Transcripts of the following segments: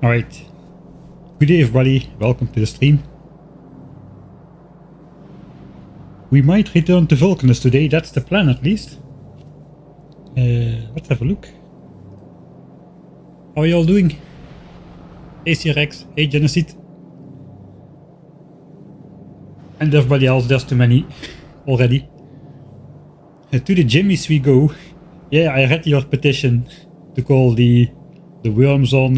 Alright, good day everybody, welcome to the stream. We might return to Vulcanus today, that's the plan at least. Let's have a look. How are you all doing? Hey CRX, hey Genocide. And everybody else, there's too many already. To the Jimmies we go. Yeah, I read your petition to call the worms on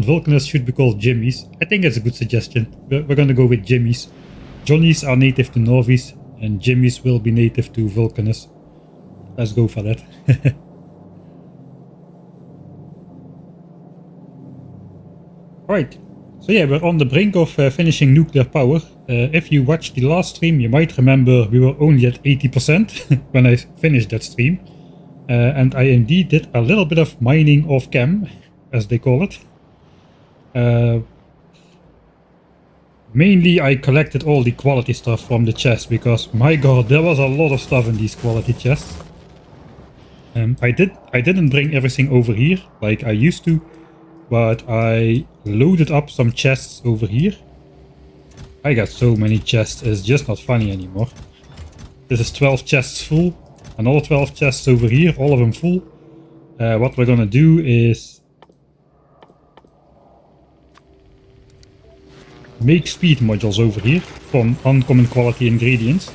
Vulcanus should be called Jimmies. I think that's a good suggestion. We're gonna go with Jimmies. Johnnies are native to Norvis and Jimmies will be native to Vulcanus. Let's go for that. Alright, so yeah, we're on the brink of finishing nuclear power. If you watched the last stream, you might remember we were only at 80% when I finished that stream. And I indeed did a little bit of mining off cam, as they call it. Mainly I collected all the quality stuff from the chest, because my god, there was a lot of stuff in these quality chests. I didn't bring everything over here like I used to, but I loaded up some chests over here. I got so many chests, it's just not funny anymore. This is 12 chests full, another 12 chests over here, all of them full. What we're gonna do is make speed modules over here from uncommon quality ingredients.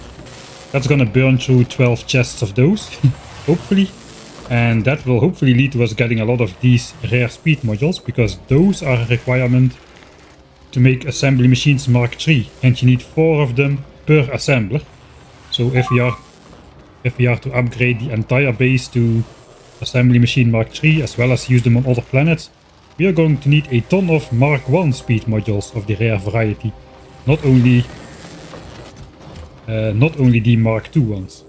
That's gonna burn through 12 chests of those, hopefully. And that will hopefully lead to us getting a lot of these rare speed modules, because those are a requirement to make assembly machines Mark III, and you need 4 of them per assembler. So if we are to upgrade the entire base to assembly machine Mark III, as well as use them on other planets, we are going to need a ton of Mark I speed modules of the rare variety, not only the Mark II ones.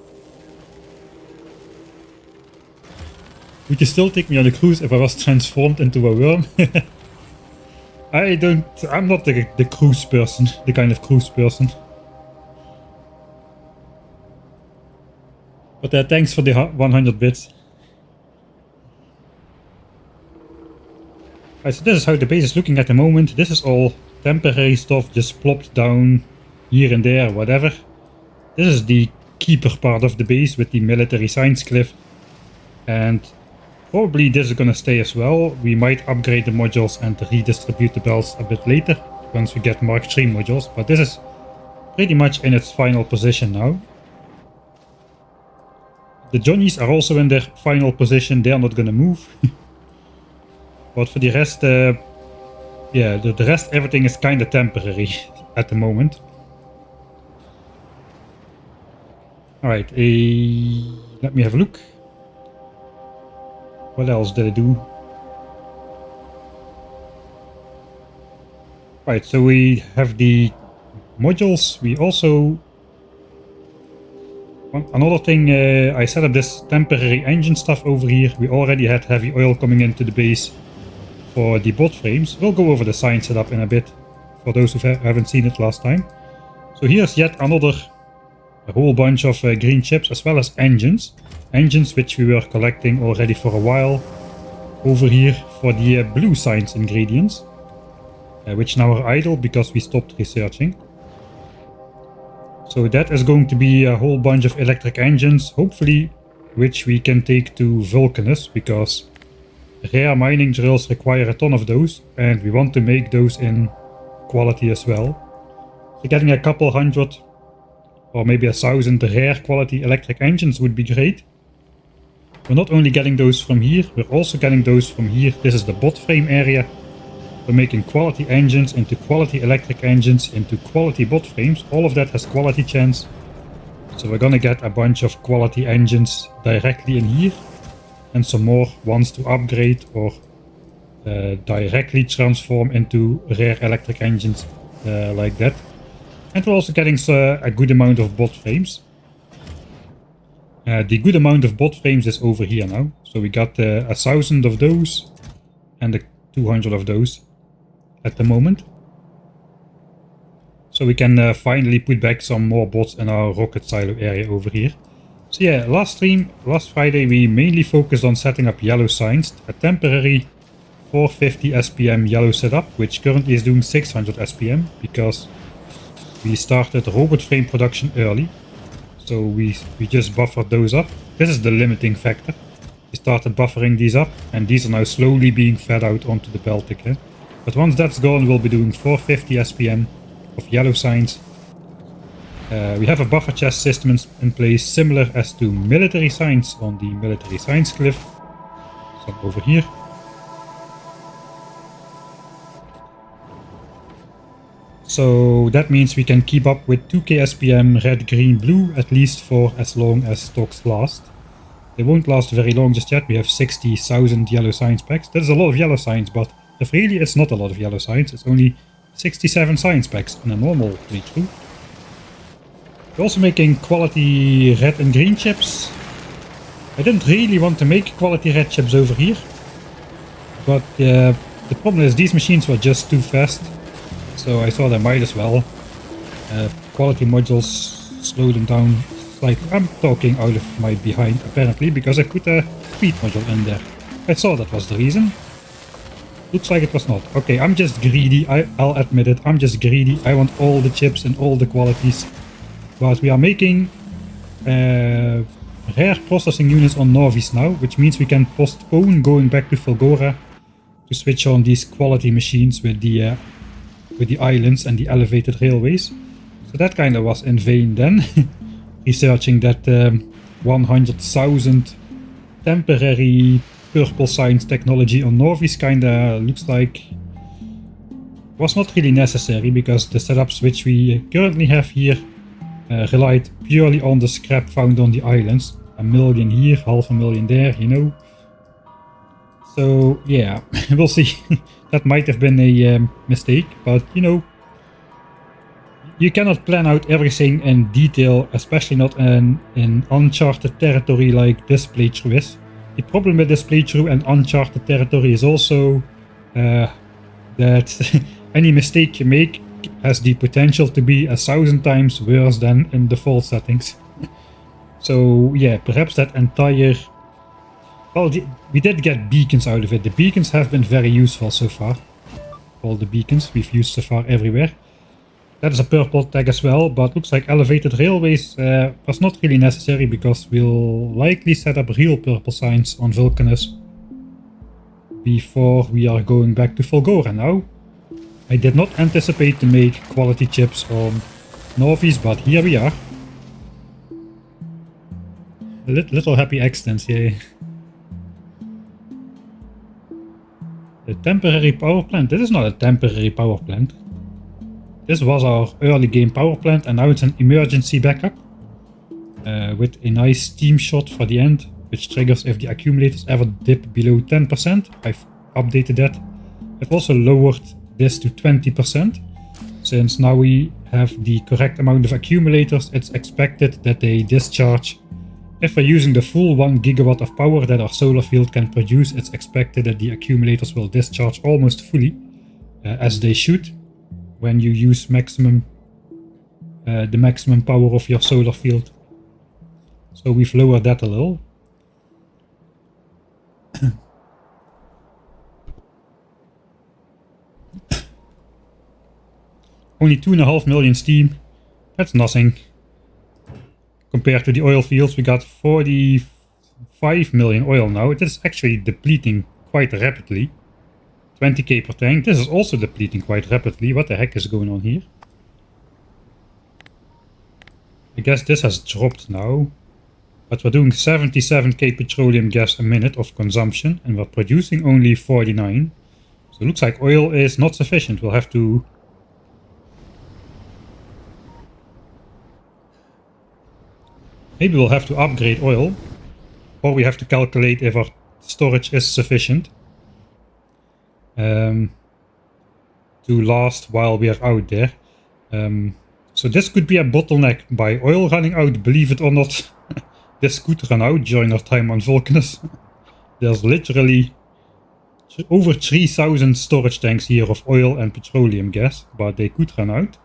Would you still take me on a cruise if I was transformed into a worm? I'm not the cruise person, the kind of cruise person. But thanks for the 100 bits. Right, so this is how the base is looking at the moment. This is all temporary stuff, just plopped down here and there, whatever. This is the keeper part of the base with the military science cliff. And probably this is gonna stay as well. We might upgrade the modules and redistribute the belts a bit later, once we get Mark III modules, but this is pretty much in its final position now. The Johnnies are also in their final position, they are not gonna move. But for the rest, yeah, the rest, everything is kinda temporary at the moment. Alright, let me have a look. What else did I do? Right, so we have the modules. We also... Another thing, I set up this temporary engine stuff over here. We already had heavy oil coming into the base for the bot frames. We'll go over the science setup in a bit, for those who haven't seen it last time. So here's yet another whole bunch of green chips, as well as engines. Engines which we were collecting already for a while over here for the blue science ingredients, which now are idle because we stopped researching. So that is going to be a whole bunch of electric engines, hopefully, which we can take to Vulcanus, because rare mining drills require a ton of those, and we want to make those in quality as well. So getting a couple hundred or maybe 1,000 rare quality electric engines would be great. We're not only getting those from here, we're also getting those from here. This is the bot frame area. We're making quality engines into quality electric engines into quality bot frames. All of that has quality chance. So we're gonna get a bunch of quality engines directly in here. And some more ones to upgrade or directly transform into rare electric engines like that. And we're also getting a good amount of bot frames. The good amount of bot frames is over here now. So we got 1,000 of those and 200 of those at the moment. So we can finally put back some more bots in our rocket silo area over here. So yeah, last stream, last Friday, we mainly focused on setting up yellow science, a temporary 450 SPM yellow setup, which currently is doing 600 SPM because we started robot frame production early. So we just buffered those up. This is the limiting factor. We started buffering these up, and these are now slowly being fed out onto the belt again. But once that's gone, we'll be doing 450 SPM of yellow signs. We have a buffer chest system in place similar as to military signs on the military signs cliff. Some over here. So that means we can keep up with 2k SPM red, green, blue at least for as long as stocks last. They won't last very long just yet. We have 60,000 yellow signs packs. That is a lot of yellow signs, but really it's not a lot of yellow signs. It's only 67 signs packs in a normal playthrough. We're also making quality red and green chips. I didn't really want to make quality red chips over here, but the problem is these machines were just too fast, so I thought I might as well. Quality modules slow them down slightly. I'm talking out of my behind apparently because I put a speed module in there. I thought that was the reason. Looks like it was not. Okay, I'm just greedy. I'll admit it. I'm just greedy. I want all the chips and all the qualities. But we are making rare processing units on Novice now, which means we can postpone going back to Fulgora to switch on these quality machines with the islands and the elevated railways. So that kind of was in vain then. Researching that 100,000 temporary purple signs technology on Novice kinda looks like was not really necessary because the setups which we currently have here relied purely on the scrap found on the islands. 1 million here, 500,000 there, you know. So yeah, we'll see. That might have been a mistake, but you know, you cannot plan out everything in detail, especially not in uncharted territory like this playthrough is. The problem with this playthrough and uncharted territory is also that any mistake you make has the potential to be 1,000 times worse than in default settings. So yeah, perhaps that entire... Well, we did get beacons out of it. The beacons have been very useful so far. All the beacons we've used so far everywhere. That is a purple tag as well, but looks like elevated railways was not really necessary because we'll likely set up real purple signs on Vulcanus before we are going back to Fulgora now. I did not anticipate to make quality chips on Novice, but here we are. Little happy accidents, yay. The temporary power plant. This is not a temporary power plant. This was our early game power plant and now it's an emergency backup. With a nice steam shot for the end, which triggers if the accumulators ever dip below 10%. I've updated that. I've also lowered this to 20%. Since now we have the correct amount of accumulators, it's expected that they discharge. If we're using the full 1 gigawatt of power that our solar field can produce, it's expected that the accumulators will discharge almost fully, as they should, when you use the maximum power of your solar field. So we've lowered that a little. Only 2.5 million steam. That's nothing. Compared to the oil fields, we got 45 million oil now. It is actually depleting quite rapidly. 20k per tank. This is also depleting quite rapidly. What the heck is going on here? I guess this has dropped now. But we're doing 77k petroleum gas a minute of consumption. And we're producing only 49. So it looks like oil is not sufficient. We'll have to... Maybe we'll have to upgrade oil. Or we have to calculate if our storage is sufficient. To last while we are out there. So this could be a bottleneck by oil running out, believe it or not. This could run out during our time on Vulcanus. There's literally over 3,000 storage tanks here of oil and petroleum gas, but they could run out.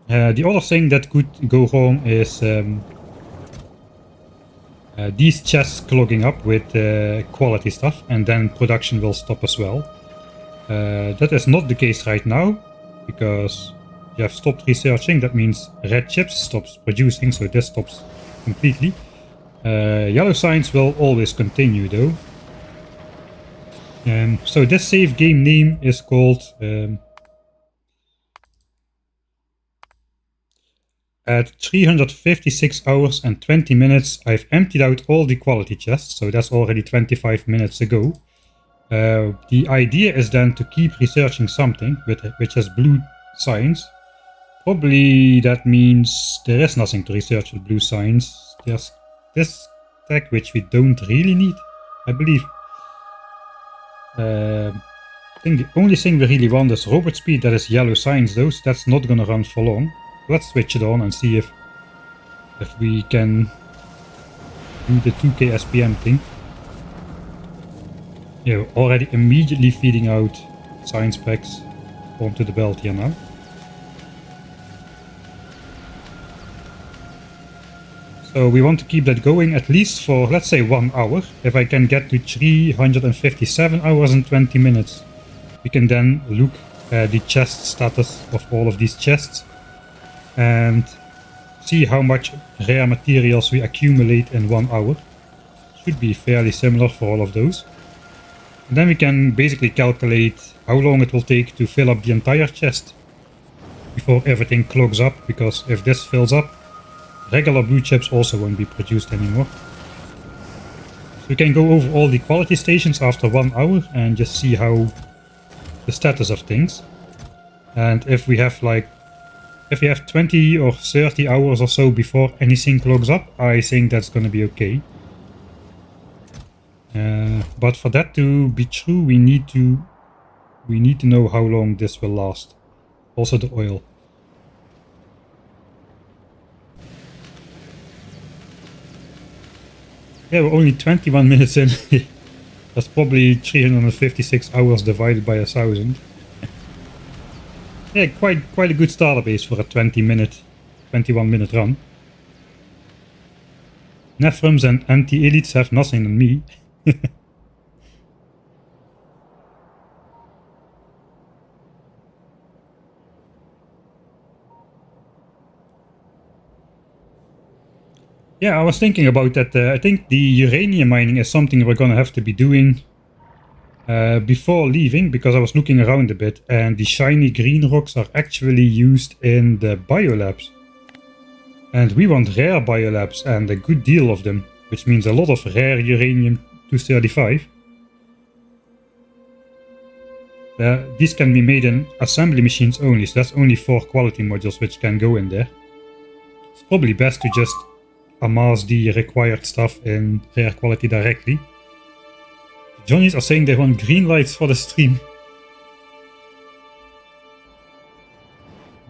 The other thing that could go wrong is these chests clogging up with quality stuff, and then production will stop as well. That is not the case right now, because you have stopped researching. That means red chips stops producing, so this stops completely. Yellow signs will always continue though. So this save game name is called at 356 hours and 20 minutes I've emptied out all the quality chests, so that's already 25 minutes ago. The idea is then to keep researching something which has blue signs. Probably that means there is nothing to research with blue signs. There's this tech which we don't really need, I believe. I think the only thing we really want is robot speed, that is yellow signs though, so that's not gonna run for long. Let's switch it on and see if we can do the 2K SPM thing. Yeah, we're already immediately feeding out science packs onto the belt here now. So we want to keep that going at least for, let's say, 1 hour. If I can get to 357 hours and 20 minutes, we can then look at the chest status of all of these chests and see how much rare materials we accumulate in 1 hour. Should be fairly similar for all of those. And then we can basically calculate how long it will take to fill up the entire chest before everything clogs up, because if this fills up, regular blue chips also won't be produced anymore. So we can go over all the quality stations after 1 hour and just see how the status of things. And if we have if we have 20 or 30 hours or so before anything clogs up, I think that's gonna be okay. But for that to be true, we need to know how long this will last. Also the oil. Yeah, we're only 21 minutes in. That's probably 356 hours divided by 1,000. Yeah, quite a good starter base for a 21 minute run. Nephrums and anti-elites have nothing on me. Yeah, I was thinking about that. I think the uranium mining is something we're gonna have to be doing before leaving, because I was looking around a bit and the shiny green rocks are actually used in the biolabs. And we want rare biolabs and a good deal of them, which means a lot of rare uranium-235. These can be made in assembly machines only, so that's only 4 quality modules which can go in there. It's probably best to just amass the required stuff in rare quality directly. The Johnnies are saying they want green lights for the stream.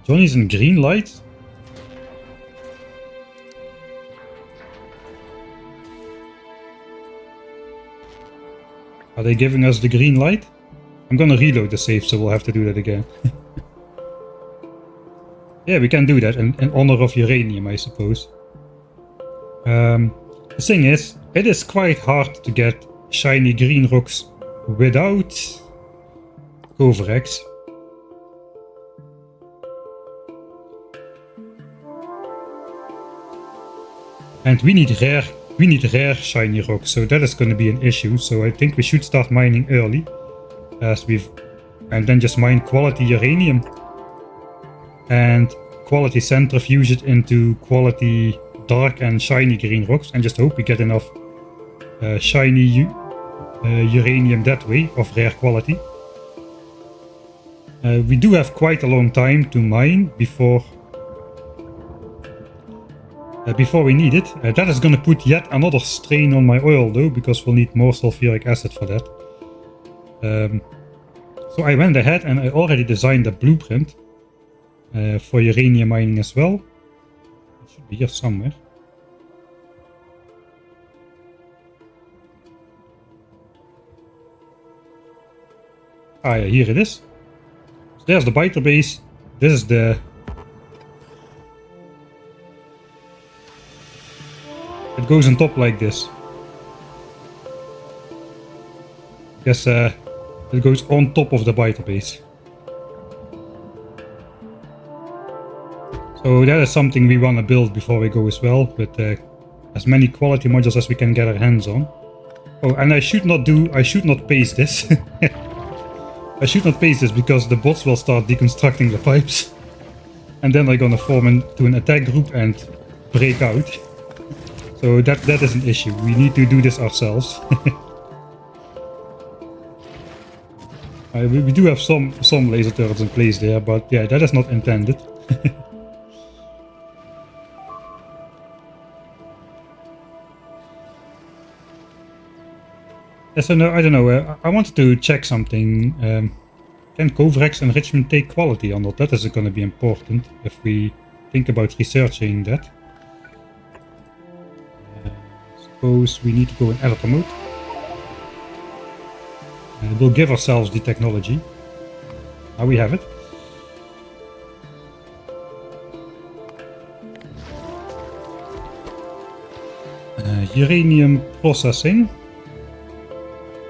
Johnnies and green lights? Are they giving us the green light? I'm gonna reload the save, so we'll have to do that again. Yeah, we can do that in honor of uranium, I suppose. The thing is, it is quite hard to get shiny green rocks without Coverex. And we need rare shiny rocks, so that is going to be an issue. So I think we should start mining early, and then just mine quality uranium and quality centrifuge it into quality dark and shiny green rocks, and just hope we get enough shiny uranium that way of rare quality. We do have quite a long time to mine before we need it. That is going to put yet another strain on my oil though, because we'll need more sulfuric acid for that. So I went ahead and I already designed a blueprint for uranium mining as well. It should be here somewhere. Ah yeah, here it is. So there's the biter base. This is it goes on top like this. Guess it goes on top of the vital base. So that is something we want to build before we go as well, with as many quality modules as we can get our hands on. Oh, and I should not paste this. I should not paste this because the bots will start deconstructing the pipes. And then they're gonna form into an attack group and break out. So that is an issue. We need to do this ourselves. We do have some laser turrets in place there, but yeah, that is not intended. Yeah, so no, I don't know. I wanted to check something. Can Covrex enrichment take quality or not? That is going to be important if we think about researching that. Suppose we need to go in editor mode. We'll give ourselves the technology. Now we have it. Uranium processing.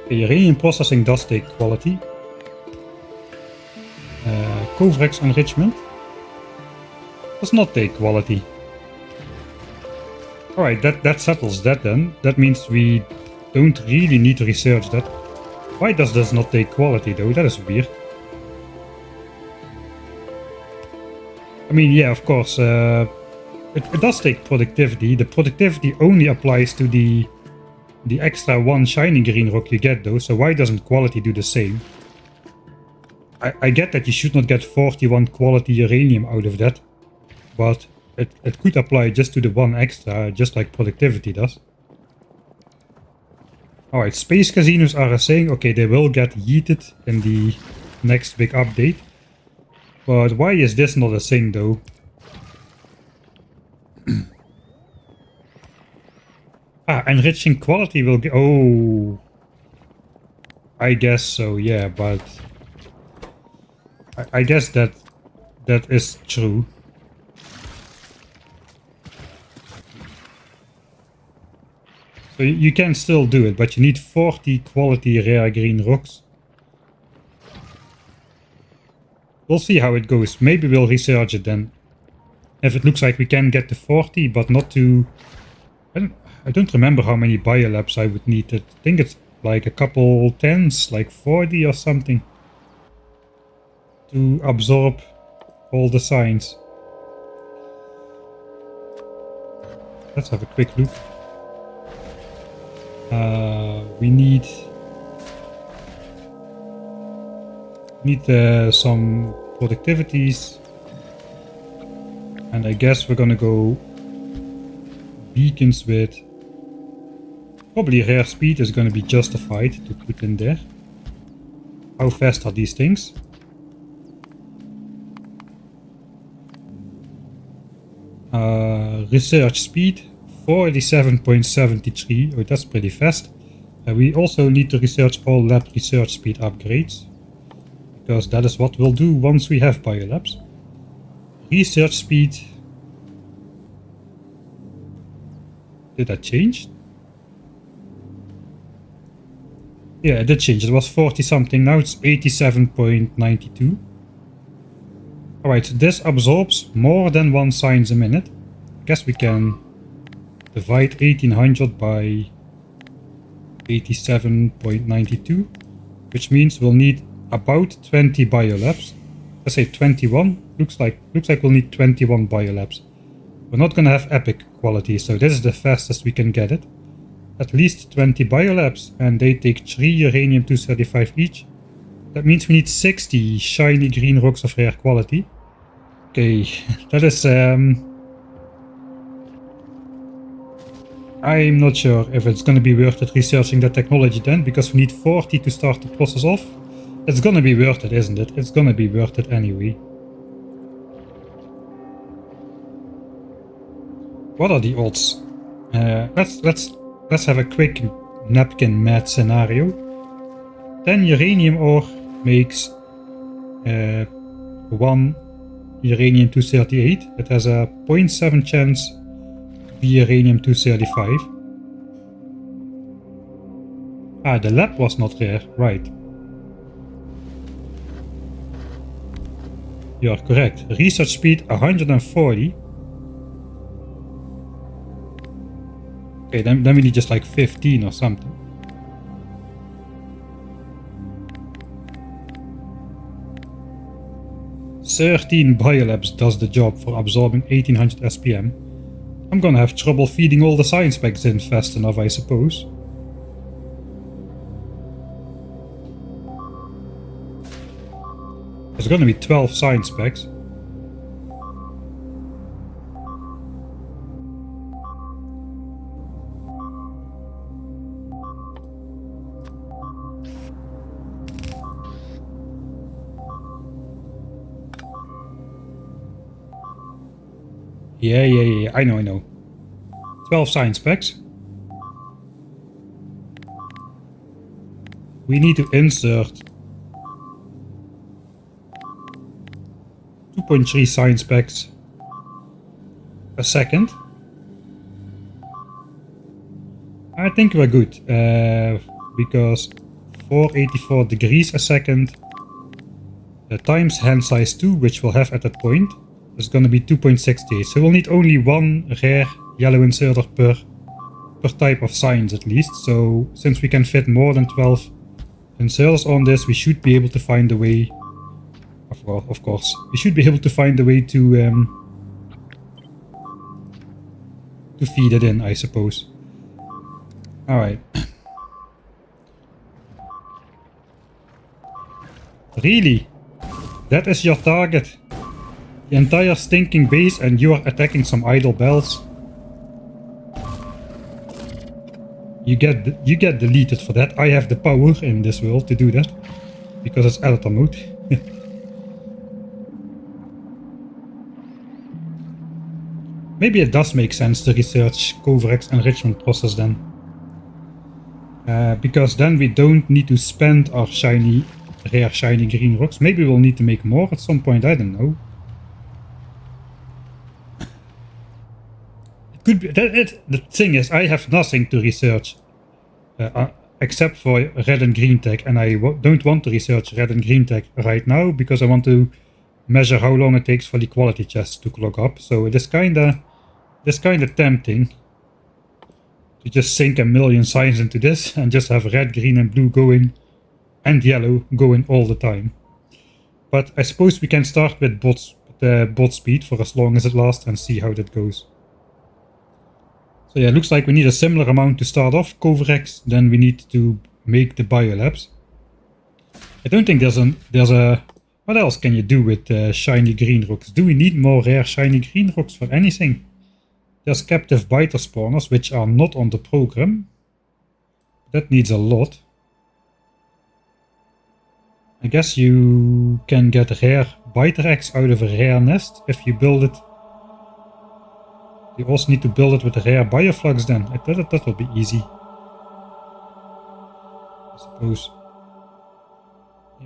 Okay, uranium processing does take quality. Covrex enrichment does not take quality. Alright, that settles that then. That means we don't really need to research that. Why does this not take quality though? That is weird. I mean, yeah, of course, it does take productivity. The productivity only applies to the extra one shiny green rock you get though, so why doesn't quality do the same? I get that you should not get 41 quality uranium out of that, but it could apply just to the one extra, just like productivity does. Alright, space casinos are saying, okay, they will get yeeted in the next big update. But why is this not a thing though? Enriching quality will get... Oh! I guess so, yeah, but... I guess that is true. So you can still do it, but you need 40 quality rare green rocks. We'll see how it goes. Maybe we'll research it then. If it looks like we can get to 40, but not to... I don't remember how many biolabs I would need. I think it's like a couple tens, like 40 or something. To absorb all the signs. Let's have a quick look. We need some productivities, and I guess we're gonna go beacons with probably rare speed is gonna be justified to put in there. How fast are these things? Research speed 47.73. Oh, that's pretty fast. We also need to research all lab research speed upgrades, because that is what we'll do once we have biolabs. Research speed. Did that change? Yeah, it did change. It was 40 something. Now it's 87.92. Alright, so this absorbs more than one science a minute. I guess we can divide 1800 by 87.92, which means we'll need about 20 biolabs. Let's say 21. Looks like we'll need 21 biolabs. We're not gonna have epic quality, so this is the fastest we can get it. At least 20 biolabs, and they take 3 uranium 235 each. That means we need 60 shiny green rocks of rare quality. Okay, that is... I'm not sure if it's gonna be worth it researching that technology then, because we need 40 to start the process off. It's gonna be worth it, isn't it? It's gonna be worth it anyway. What are the odds? Let's have a quick napkin math scenario. 10 uranium ore makes 1 uranium 238. It has a 0.7 chance to be uranium-235. Ah, the lab was not rare, right. You are correct. Research speed 140. Okay, then we need just like 15 or something. "13 Biolabs does the job for absorbing 1800 SPM. I'm gonna have trouble feeding all the science packs in fast enough, I suppose." There's gonna be 12 science packs. Yeah, I know. 12 science packs. We need to insert 2.3 science packs a second. I think we're good, because 484 degrees a second times hand size 2, which we'll have at that point, is going to be 2.68. So we'll need only one rare yellow inserter per type of science at least. So since we can fit more than 12 inserters on this, we should be able to find a way. Of course, we should be able to find a way to feed it in, I suppose. All right. Really? That is your target? The entire stinking base, and you are attacking some idle bells? You get deleted for that. I have the power in this world to do that, because it's editor mode. Maybe it does make sense to research Kovarex enrichment process then. Because then we don't need to spend our rare shiny green rocks. Maybe we'll need to make more at some point, I don't know. It could be the thing is, I have nothing to research except for red and green tech, and I don't want to research red and green tech right now because I want to measure how long it takes for the quality chests to clog up. So it is kinda tempting to just sink a million signs into this and just have red, green and blue going and yellow going all the time. But I suppose we can start with bot speed for as long as it lasts and see how that goes. So yeah, it looks like we need a similar amount to start off Kovarex, then we need to make the biolabs. I don't think there's a... What else can you do with shiny green rocks? Do we need more rare shiny green rocks for anything? There's captive biter spawners, which are not on the program. That needs a lot. I guess you can get rare biter eggs out of a rare nest if you build it. You also need to build it with a rare bioflux then. That will be easy, I suppose.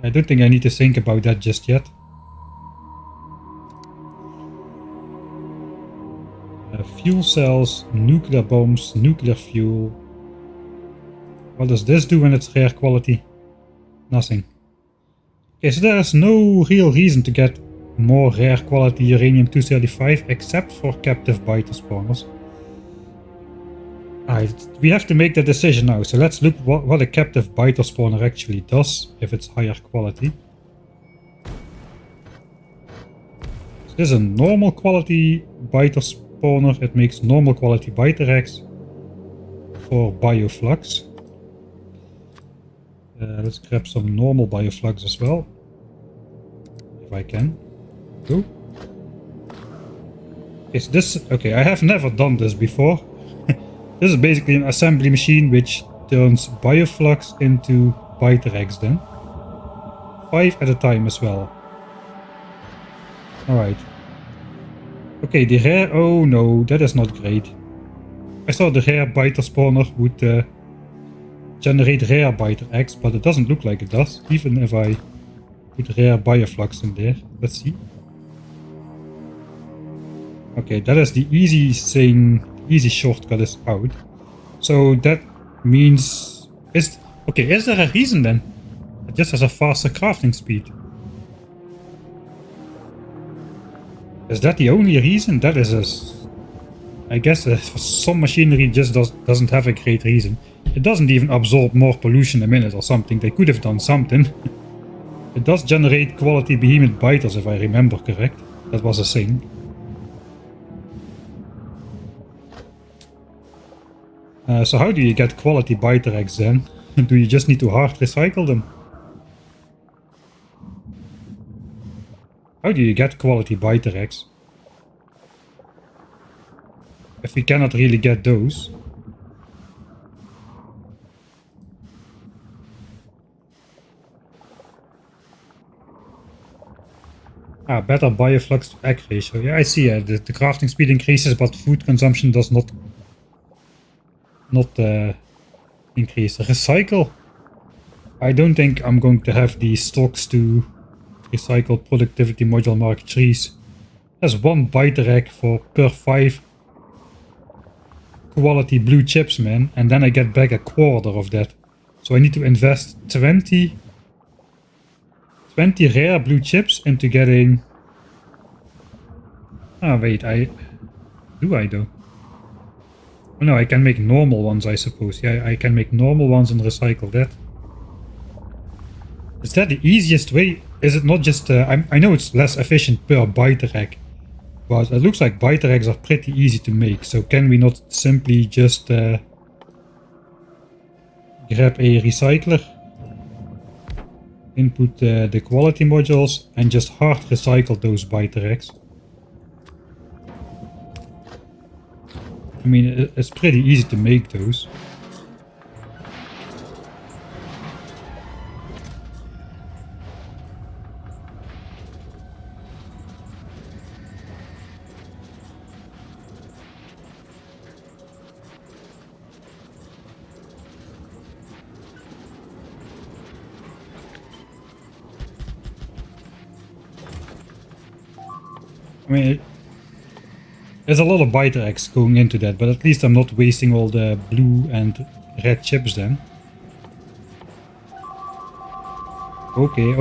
I don't think I need to think about that just yet. Fuel cells, nuclear bombs, nuclear fuel. What does this do when it's rare quality? Nothing. Okay, so there is no real reason to get more rare quality uranium-235 except for captive biter spawners. We have to make the decision now, so let's look what a captive biter spawner actually does if it's higher quality. So this is a normal quality biter spawner. It makes normal quality biter eggs for bioflux. Let's grab some normal bioflux as well, if I can. Go. Is this okay? I have never done this before. This is basically an assembly machine which turns bioflux into biter eggs then. 5 at a time as well. Alright. Okay, the rare... Oh no, that is not great. I thought the rare biter spawner would generate rare biter eggs, but it doesn't look like it does, even if I put rare bioflux in there. Let's see. Okay, that is the easy thing easy shortcut is out. So that means... is there a reason then? It just has a faster crafting speed. Is that the only reason? That is I guess some machinery just doesn't have a great reason. It doesn't even absorb more pollution a minute or something. They could have done something. It does generate quality behemoth biters, if I remember correct. That was a thing. So how do you get quality biter eggs then? Do you just need to hard recycle them? How do you get quality biter eggs? If we cannot really get those. Better bioflux to egg ratio. Yeah, I see. The crafting speed increases, but food consumption does not increase. Recycle. I don't think I'm going to have the stocks to recycle productivity module mark 3s. There's 1 biter egg per 5 quality blue chips, man, and then I get back a quarter of that. So I need to invest 20 rare blue chips into getting... wait, do I though? Oh no, I can make normal ones, I suppose. Yeah, I can make normal ones and recycle that. Is that the easiest way? Is it not just... I know it's less efficient per biter egg, but it looks like biter eggs are pretty easy to make. So can we not simply just grab a recycler, input the quality modules, and just hard recycle those biter eggs? I mean, it's pretty easy to make those. I mean, there's a lot of biter eggs going into that, but at least I'm not wasting all the blue and red chips then. Okay.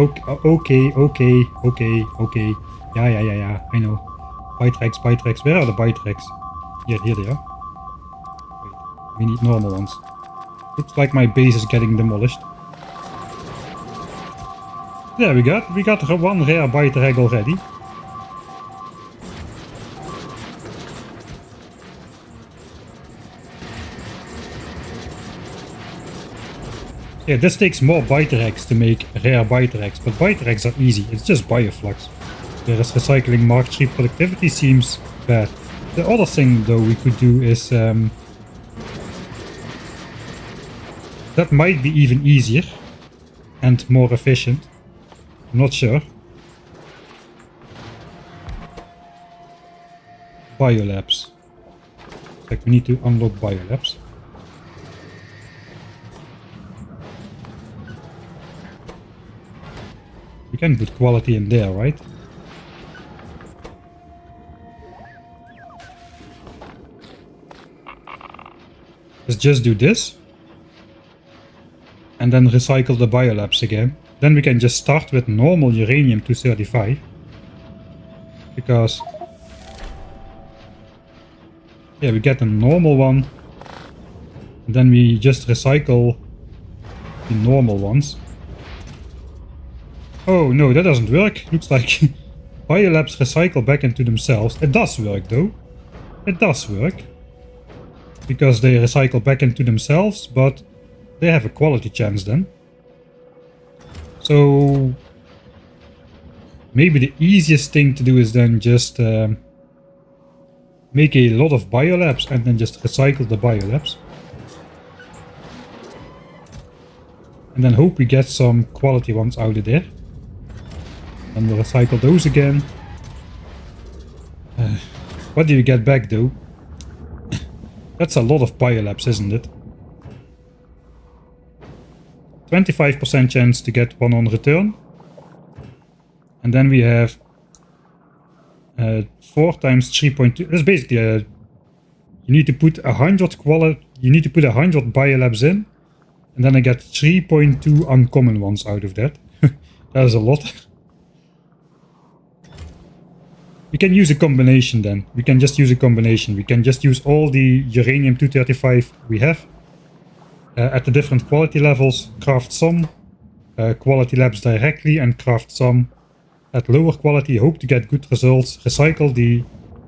Yeah, I know. Biter eggs. Where are the biter eggs? Yeah, here they are. Wait, we need normal ones. Looks like my base is getting demolished. Yeah, we got 1 rare biter egg already. Yeah, this takes more biter eggs to make rare biter eggs, but biter eggs are easy, it's just bioflux. Whereas recycling Mark III productivity seems bad. The other thing though we could do is... that might be even easier and more efficient. I'm not sure. Biolabs. Like we need to unlock biolabs. We can put quality in there, right? Let's just do this. And then recycle the biolabs again. Then we can just start with normal uranium 235. Because... yeah, we get a normal one. And then we just recycle the normal ones. Oh no, that doesn't work. Looks like biolabs recycle back into themselves. It does work though. It does work. Because they recycle back into themselves, but they have a quality chance then. So maybe the easiest thing to do is then just make a lot of biolabs and then just recycle the biolabs. And then hope we get some quality ones out of there. And we'll recycle those again. What do you get back though? That's a lot of biolabs, isn't it? 25% chance to get one on return. And then we have 4 times 3.2. That's basically you need to put 100 quality, you need to put 100 biolabs in, and then I get 3.2 uncommon ones out of that. That is a lot. We can use a combination then. We can just use a combination. We can just use all the uranium 235 we have at the different quality levels, craft some quality labs directly and craft some at lower quality, hope to get good results, recycle the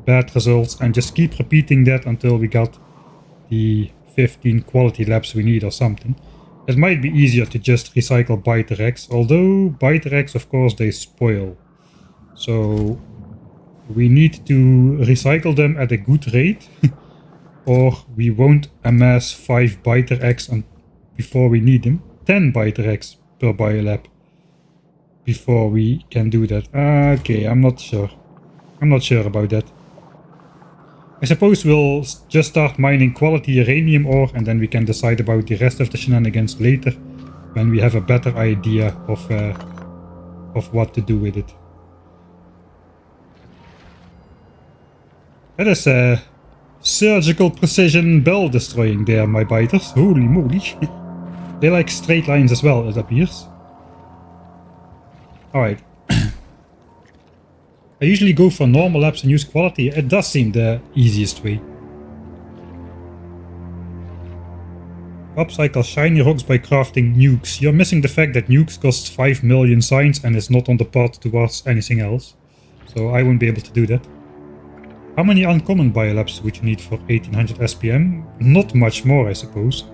bad results, and just keep repeating that until we got the 15 quality labs we need or something. It might be easier to just recycle Biterex, although Biterex, of course, they spoil. So we need to recycle them at a good rate, or we won't amass 5 Biterex before we need them. 10 Biterex per biolab before we can do that. Okay, I'm not sure. I'm not sure about that. I suppose we'll just start mining quality uranium ore, and then we can decide about the rest of the shenanigans later, when we have a better idea of what to do with it. That is surgical precision bell destroying there, my biters. Holy moly. They like straight lines as well, it appears. Alright. I usually go for normal labs and use quality. It does seem the easiest way. Upcycle shiny rocks by crafting nukes. You're missing the fact that nukes cost 5 million signs and is not on the path towards anything else. So I won't be able to do that. How many uncommon biolabs would you need for 1800 SPM? Not much more, I suppose.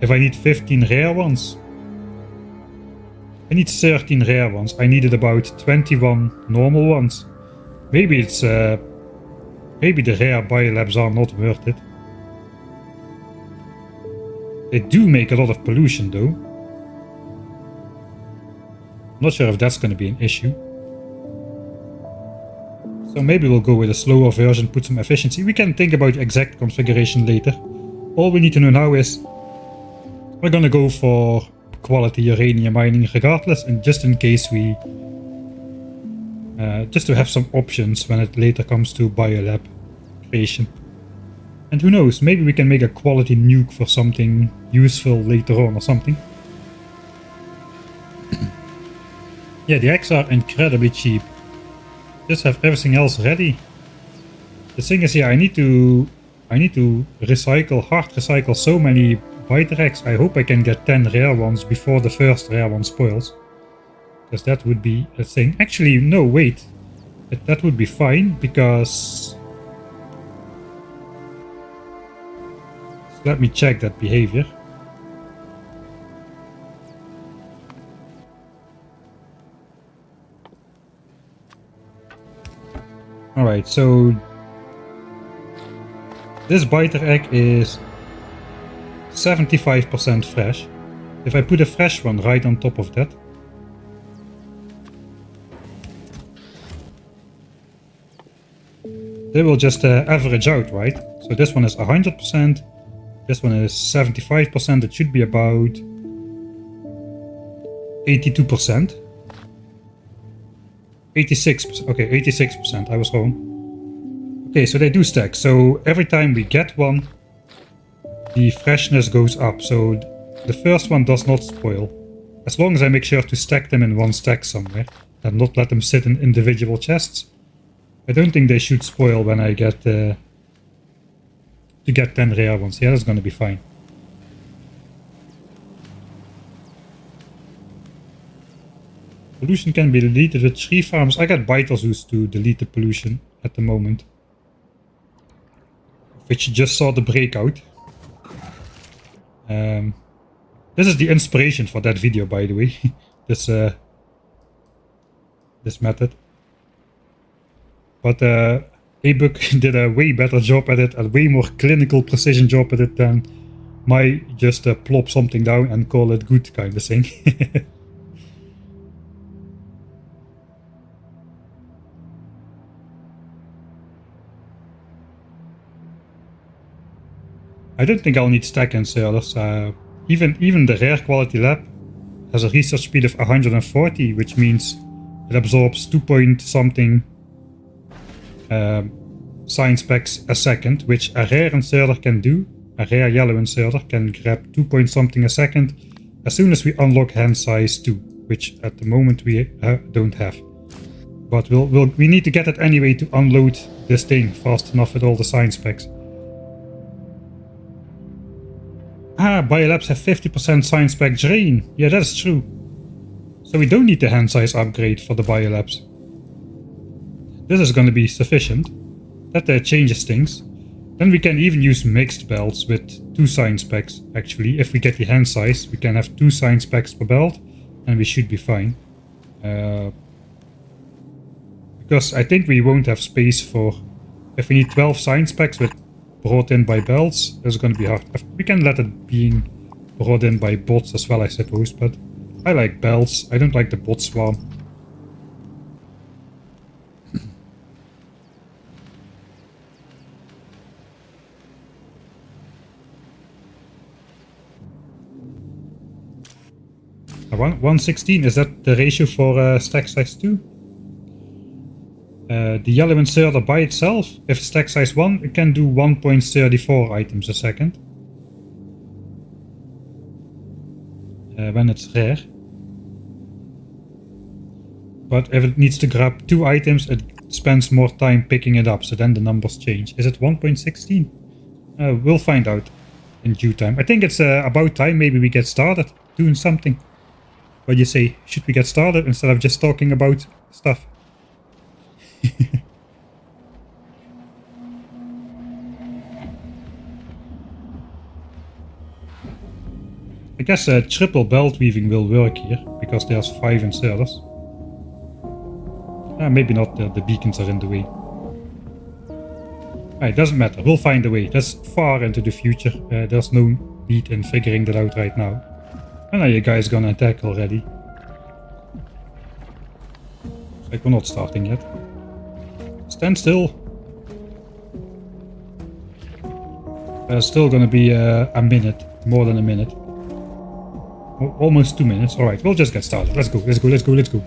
If I need 15 rare ones. I need 13 rare ones. I needed about 21 normal ones. Maybe it's maybe the rare biolabs are not worth it. They do make a lot of pollution though. Not sure if that's going to be an issue. So maybe we'll go with a slower version, put some efficiency. We can think about the exact configuration later. All we need to know now is we're gonna go for quality uranium mining regardless, and just in case we just to have some options when it later comes to biolab creation. And who knows, maybe we can make a quality nuke for something useful later on or something. Yeah, the eggs are incredibly cheap. Just have everything else ready. The thing is, yeah, I need to recycle, hard recycle so many Biterex. I hope I can get 10 rare ones before the first rare one spoils. Because that would be a thing. Actually, no, wait. That would be fine, because... So let me check that behavior. Alright, so this biter egg is 75% fresh. If I put a fresh one right on top of that, they will just average out, right? So this one is 100%, this one is 75%, it should be about 82%. 86%, okay, 86%, I was wrong. Okay, so they do stack, so every time we get one, the freshness goes up, so the first one does not spoil. As long as I make sure to stack them in one stack somewhere, and not let them sit in individual chests. I don't think they should spoil when I get to get 10 rare ones. Yeah, that's gonna be fine. Pollution can be deleted with tree farms. I got Biterzoos to delete the pollution at the moment. Which just saw the breakout. This is the inspiration for that video, by the way. this method. But A-Book did a way better job at it, a way more clinical precision job at it than my just plop something down and call it good kind of thing. I don't think I'll need stack inserters. Even the rare quality lab has a research speed of 140, which means it absorbs 2 point something science packs a second, which a rare inserter can do. A rare yellow inserter can grab 2 point something a second as soon as we unlock hand size 2, which at the moment we don't have. But we need to get it anyway to unload this thing fast enough with all the science packs. Ah, Biolabs have 50% science pack drain. Yeah, that's true. So we don't need the hand size upgrade for the Biolabs. This is going to be sufficient. That changes things. Then we can even use mixed belts with 2 science packs. Actually, if we get the hand size, we can have 2 science packs per belt, and we should be fine. Because I think we won't have space for... If we need 12 science packs with brought in by belts, that's going to be hard. We can let it being brought in by bots as well, I suppose, but I like belts. I don't like the bot swarm. Uh, 116, is that the ratio for stack size 2? The yellow inserter by itself, if stack size 1, it can do 1.34 items a second. When it's rare. But if it needs to grab 2 items, it spends more time picking it up, so then the numbers change. Is it 1.16? We'll find out in due time. I think it's about time maybe we get started doing something. What do you say? Should we get started instead of just talking about stuff? I guess triple belt weaving will work here, because there's 5 inserters. Maybe not, the beacons are in the way. It doesn't matter, we'll find a way. That's far into the future. There's no need in figuring that out right now. And are you guys gonna attack already? Looks like we're not starting yet. Stand still. Still gonna be a minute, more than a minute. Almost 2 minutes. Alright, we'll just get started. Let's go, let's go, let's go, let's go.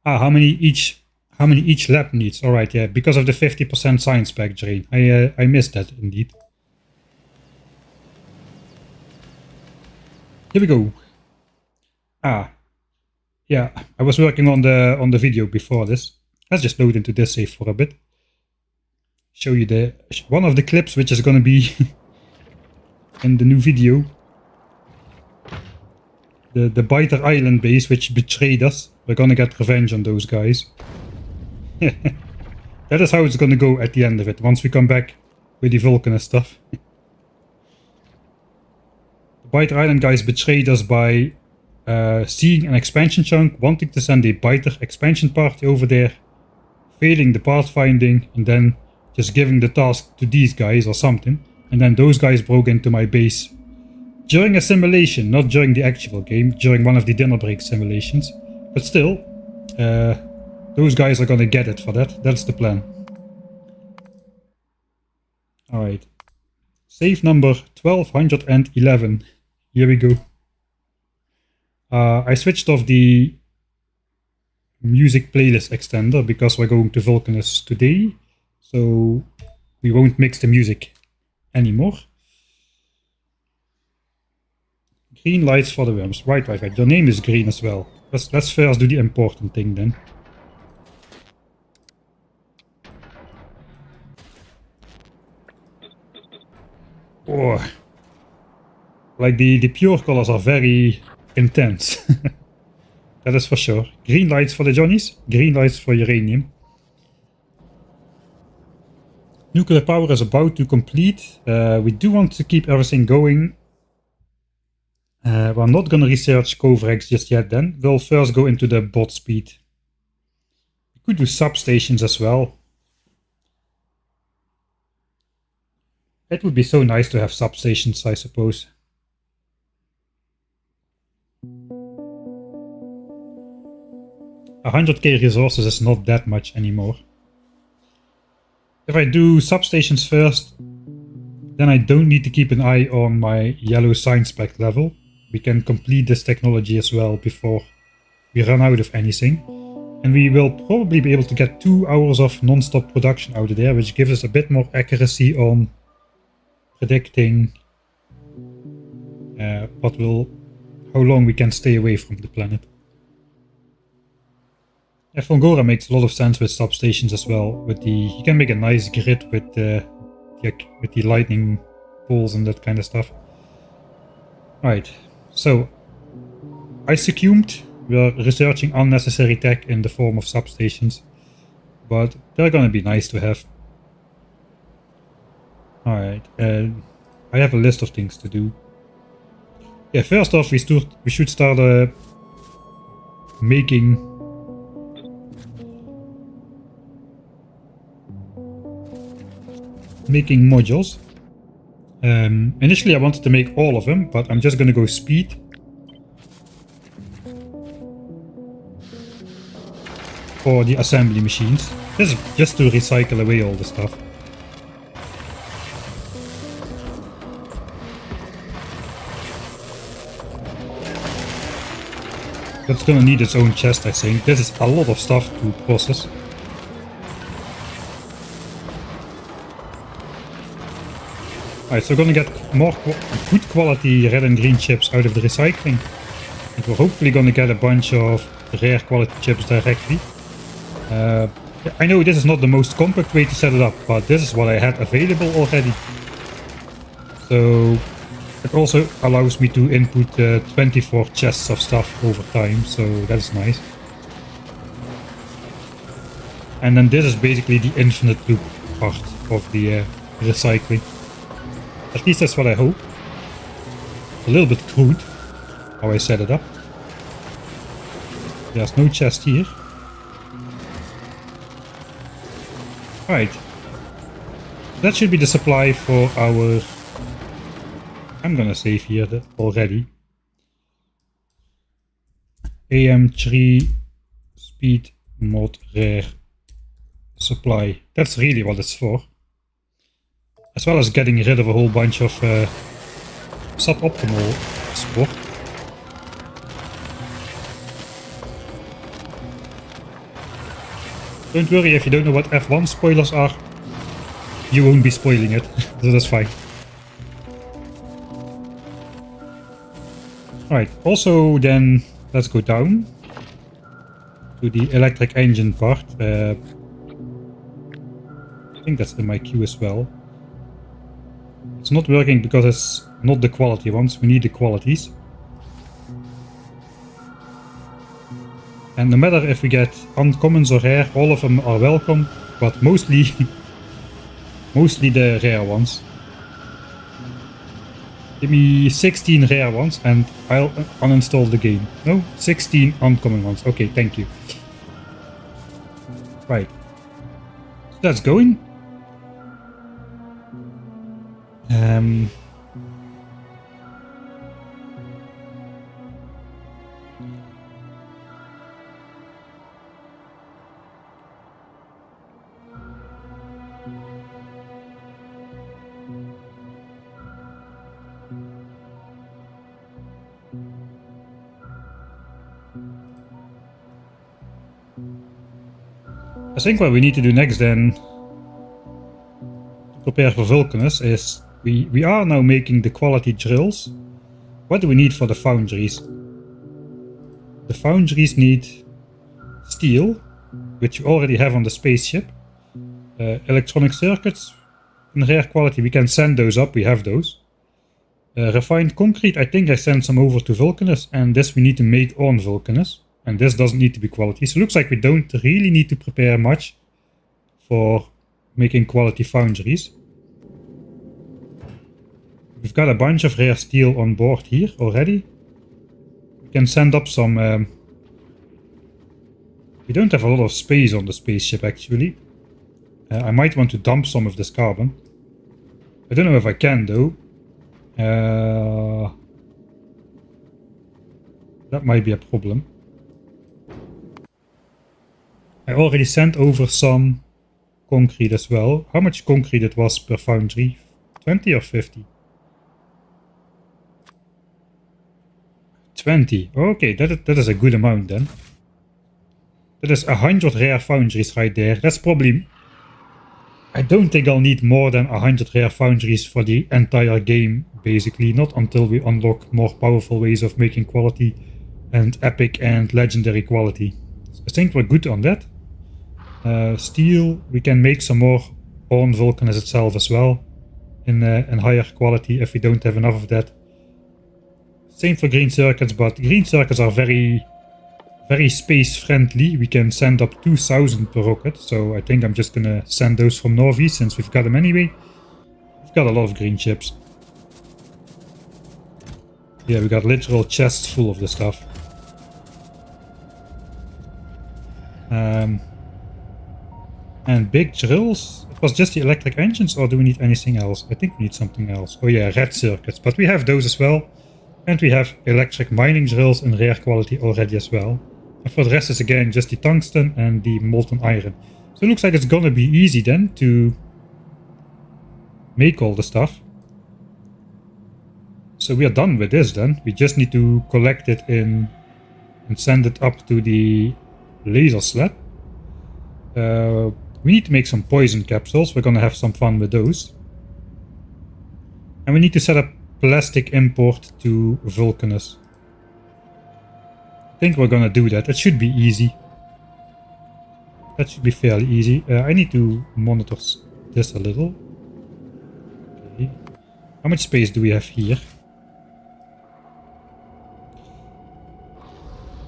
How many each lab needs? Alright, yeah, because of the 50% science pack drain. I missed that indeed. Here we go. Yeah, I was working on the video before this. Let's just load into this save for a bit. Show you one of the clips which is gonna be in the new video. The Biter Island base which betrayed us. We're gonna get revenge on those guys. That is how it's gonna go at the end of it, once we come back with the Vulcanus stuff. The Biter Island guys betrayed us by seeing an expansion chunk, wanting to send a Biter expansion party over there, failing the pathfinding, and then just giving the task to these guys or something. And then those guys broke into my base during a simulation, not during the actual game, during one of the dinner break simulations. But still, those guys are gonna get it for that. That's the plan. Alright. Save number 1211. Here we go. I switched off the music playlist extender because we're going to Vulcanus today. So we won't mix the music anymore. Green lights for the worms. Right. Your name is green as well. Let's first do the important thing then. Oh. Like the pure colors are very intense. That is for sure. Green lights for the Johnnies. Green lights for uranium. Nuclear power is about to complete. We do want to keep everything going. We're not going to research Covrex just yet then. We'll first go into the bot speed. We could do substations as well. It would be so nice to have substations, I suppose. $100k resources is not that much anymore. If I do substations first, then I don't need to keep an eye on my yellow science pack level. We can complete this technology as well before we run out of anything. And we will probably be able to get 2 hours of non-stop production out of there, which gives us a bit more accuracy on predicting how long we can stay away from the planet. Yeah, Fulgora makes a lot of sense with substations as well. You can make a nice grid with the lightning poles and that kind of stuff. Right, so I succumbed. We're researching unnecessary tech in the form of substations, but they're gonna be nice to have. Alright, I have a list of things to do. Yeah, first off, we should start making modules. Initially I wanted to make all of them, but I'm just gonna go speed. For the assembly machines. This is just to recycle away all the stuff. That's gonna need its own chest, I think. This is a lot of stuff to process. Alright, so we're gonna get more good quality red and green chips out of the recycling. And we're hopefully gonna get a bunch of rare quality chips directly. I know this is not the most compact way to set it up, but this is what I had available already. So it also allows me to input 24 chests of stuff over time, so that's nice. And then this is basically the infinite loop part of the recycling. At least that's what I hope. It's a little bit crude how I set it up. There's no chest here. Right. That should be the supply for our... I'm gonna save here already. AM3 speed mod rare supply. That's really what it's for. As well as getting rid of a whole bunch of suboptimal sport. Don't worry, if you don't know what F1 spoilers are, you won't be spoiling it, so that's fine. Alright, also then let's go down to the electric engine part. I think that's in my queue as well. It's not working because it's not the quality ones, we need the qualities. And no matter if we get uncommons or rare, all of them are welcome, but mostly the rare ones. Give me 16 rare ones and I'll uninstall the game. No, 16 uncommon ones. Okay, thank you. Right. So that's going. I think what we need to do next then, to prepare for Vulcanus, is we are now making the quality drills. What do we need for the foundries? The foundries need steel, which we already have on the spaceship. Electronic circuits in rare quality, we can send those up, we have those. Refined concrete, I think I sent some over to Vulcanus, and this we need to make on Vulcanus. And this doesn't need to be quality. So it looks like we don't really need to prepare much for making quality foundries. We've got a bunch of rare steel on board here already. We can send up some... we don't have a lot of space on the spaceship actually. I might want to dump some of this carbon. I don't know if I can though. That might be a problem. I already sent over some concrete as well. How much concrete it was per foundry? 20 or 50? 20. Okay, that is a good amount then. That is 100 rare foundries right there. That's probably... I don't think I'll need more than 100 rare foundries for the entire game, basically. Not until we unlock more powerful ways of making quality and epic and legendary quality. I think we're good on that. Steel, we can make some more on Vulcanus itself as well. In higher quality if we don't have enough of that. Same for green circuits, but green circuits are very space friendly. We can send up 2000 per rocket, so I think I'm just gonna send those from Northeast since we've got them anyway. We've got a lot of green chips. Yeah, we got literal chests full of this stuff. And big drills. It was just the electric engines, or do we need anything else? I think we need something else. Oh yeah, red circuits, but we have those as well. And we have electric mining drills in rare quality already as well. And for the rest is again just the tungsten and the molten iron. So it looks like it's gonna be easy then to make all the stuff. So we are done with this then. We just need to collect it in and send it up to the laser slab. We need to make some poison capsules. We're gonna have some fun with those. And we need to set up plastic import to Vulcanus. I think we're gonna do that. It should be easy. That should be fairly easy. I need to monitor this a little. Okay. How much space do we have here?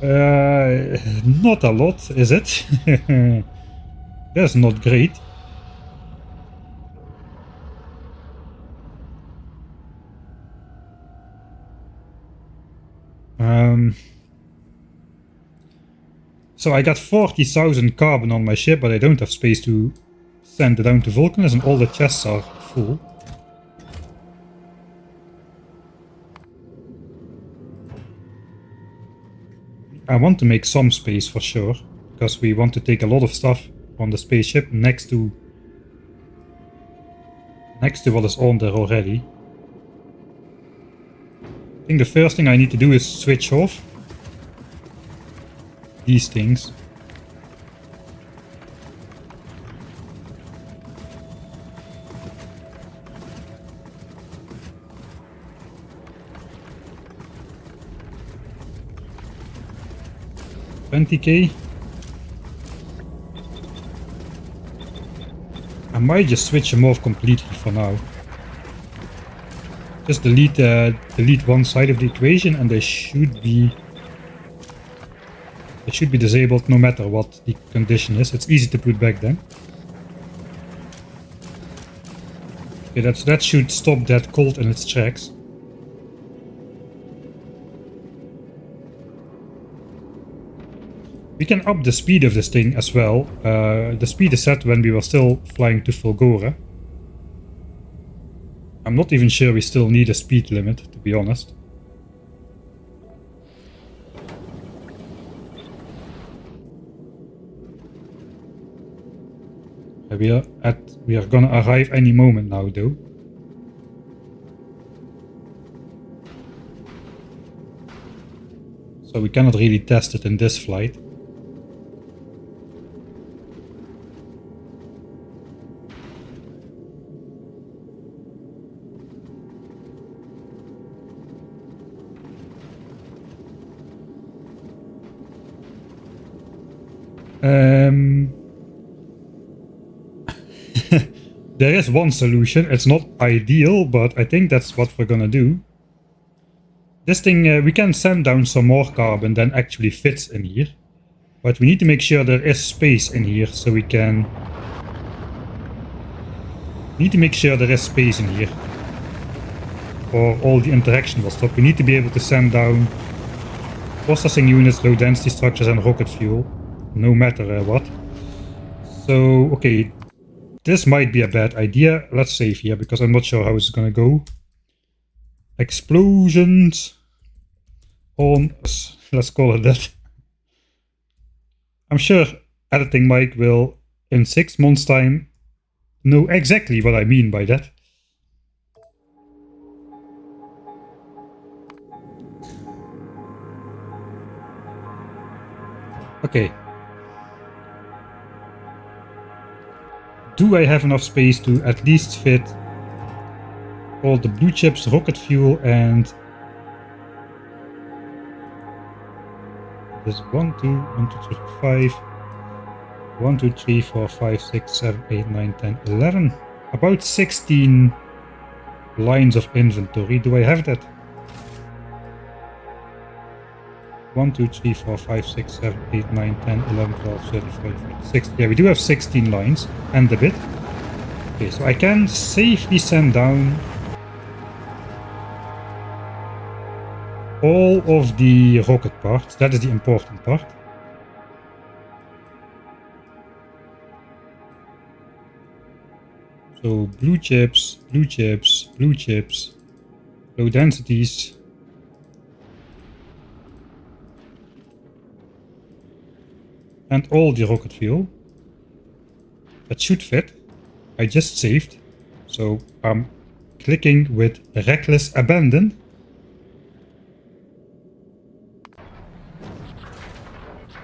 Not a lot, is it? That's not great. So I got 40,000 carbon on my ship, but I don't have space to send it down to Vulcanus, and all the chests are full. I want to make some space for sure, because we want to take a lot of stuff on the spaceship next to what is on there already. I think the first thing I need to do is switch off these things. $20K. I might just switch them off completely for now. Just delete one side of the equation and they should be disabled no matter what the condition is. It's easy to put back then. Okay, that should stop that cold in its tracks. We can up the speed of this thing as well. The speed is set when we were still flying to Fulgora. I'm not even sure we still need a speed limit, to be honest. We are gonna arrive any moment now, though. So we cannot really test it in this flight. There is one solution. It's not ideal, but I think that's what we're gonna do. This thing, we can send down some more carbon than actually fits in here. But we need to make sure there is space in here, so we can... We need to make sure there is space in here. Or all the interaction will stop. We need to be able to send down processing units, low density structures and rocket fuel. No matter what. So, okay. This might be a bad idea. Let's save here, because I'm not sure how it's gonna go. Explosions on us. Let's call it that. I'm sure editing Mike will, in 6 months' time, know exactly what I mean by that. Okay. do I have enough space to at least fit all the blue chips, rocket fuel, and there's 1, 2, 1, 2, 3, 5, 1, 2, 3, 4, 5, 6, 7, 8, 9, 10, 11. About 16 lines of inventory. Do I have that? 1, 2, 3, 4, 5, 6, 7, 8, 9, 10, 11, 12, 13, 14, 16. Yeah, we do have 16 lines and a bit. Okay, so I can safely send down all of the rocket parts. That is the important part. So blue chips, blue chips, blue chips, low densities. And all the rocket fuel. That should fit. I just saved. So I'm clicking with reckless abandon.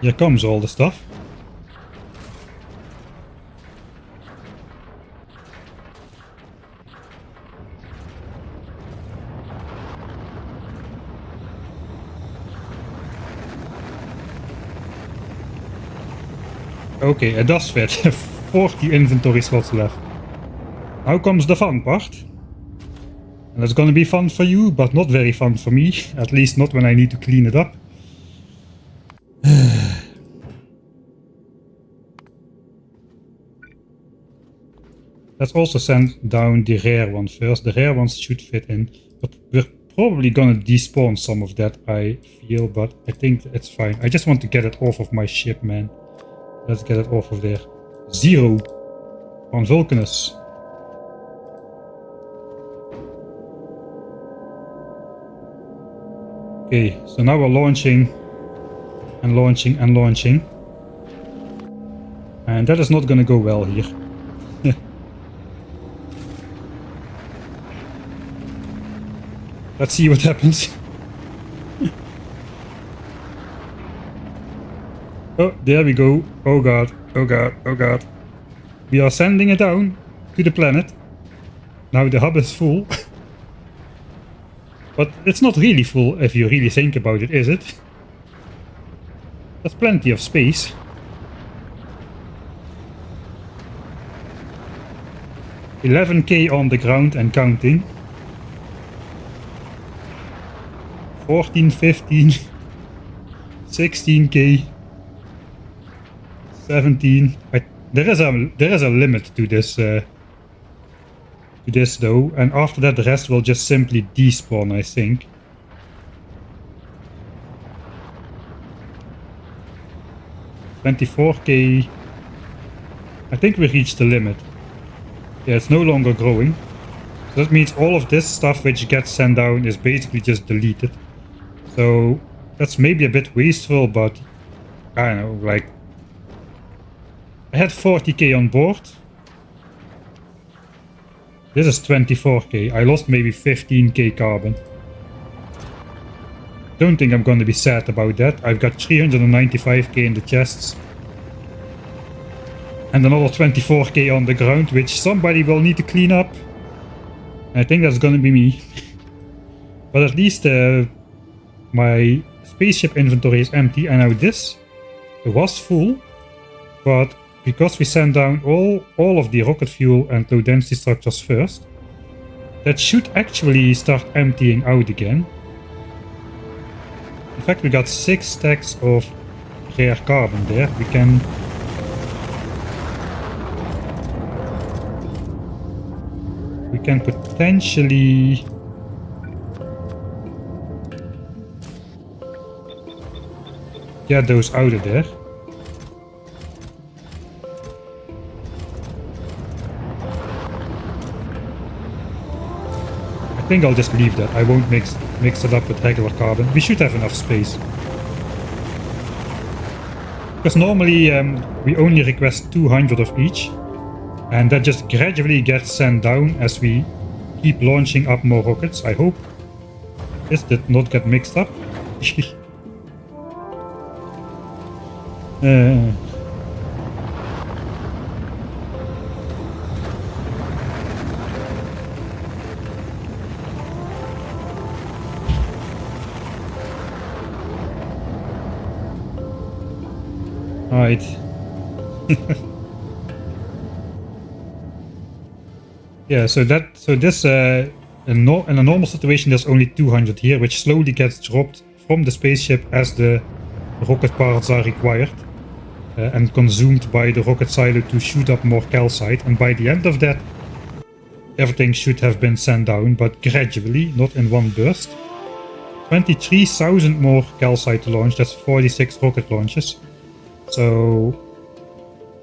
Here comes all the stuff. Okay, it does fit. 40 inventory slots left. Now comes the fun part. And it's gonna be fun for you, but not very fun for me. At least not when I need to clean it up. Let's also send down the rare one first. The rare ones should fit in. But we're probably gonna despawn some of that, I feel. But I think it's fine. I just want to get it off of my ship, man. Let's get it off of there. 0 on Vulcanus. Okay, so now we're launching and launching and launching. And that is not gonna go well here. Let's see what happens. Oh, there we go. Oh god, oh god, oh god. We are sending it down to the planet. Now the hub is full. But it's not really full if you really think about it, is it? There's plenty of space. $11K on the ground and counting. 14, 15, 16K. 17. There is a limit to this though, and after that the rest will just simply despawn, I think. $24K. I think we reached the limit. Yeah, it's no longer growing. So that means all of this stuff which gets sent down is basically just deleted. So that's maybe a bit wasteful, but I don't know, like I had 40K on board. This is 24K. I lost maybe 15K carbon. Don't think I'm going to be sad about that. I've got 395K in the chests. And another 24K on the ground, which somebody will need to clean up. I think that's going to be me. But at least my spaceship inventory is empty. And now this was full. But because we sent down all of the rocket fuel and low density structures first, that should actually start emptying out again. In fact, we got 6 stacks of rare carbon there. We can potentially get those out of there. I think I'll just leave that. I won't mix it up with regular carbon. We should have enough space. Because normally we only request 200 of each. And that just gradually gets sent down as we keep launching up more rockets, I hope. This did not get mixed up. Alright. Yeah, so this in a normal situation there's only 200 here, which slowly gets dropped from the spaceship as the rocket parts are required and consumed by the rocket silo to shoot up more calcite, and by the end of that everything should have been sent down, but gradually, not in one burst. 23,000 more calcite to launch, that's 46 rocket launches. So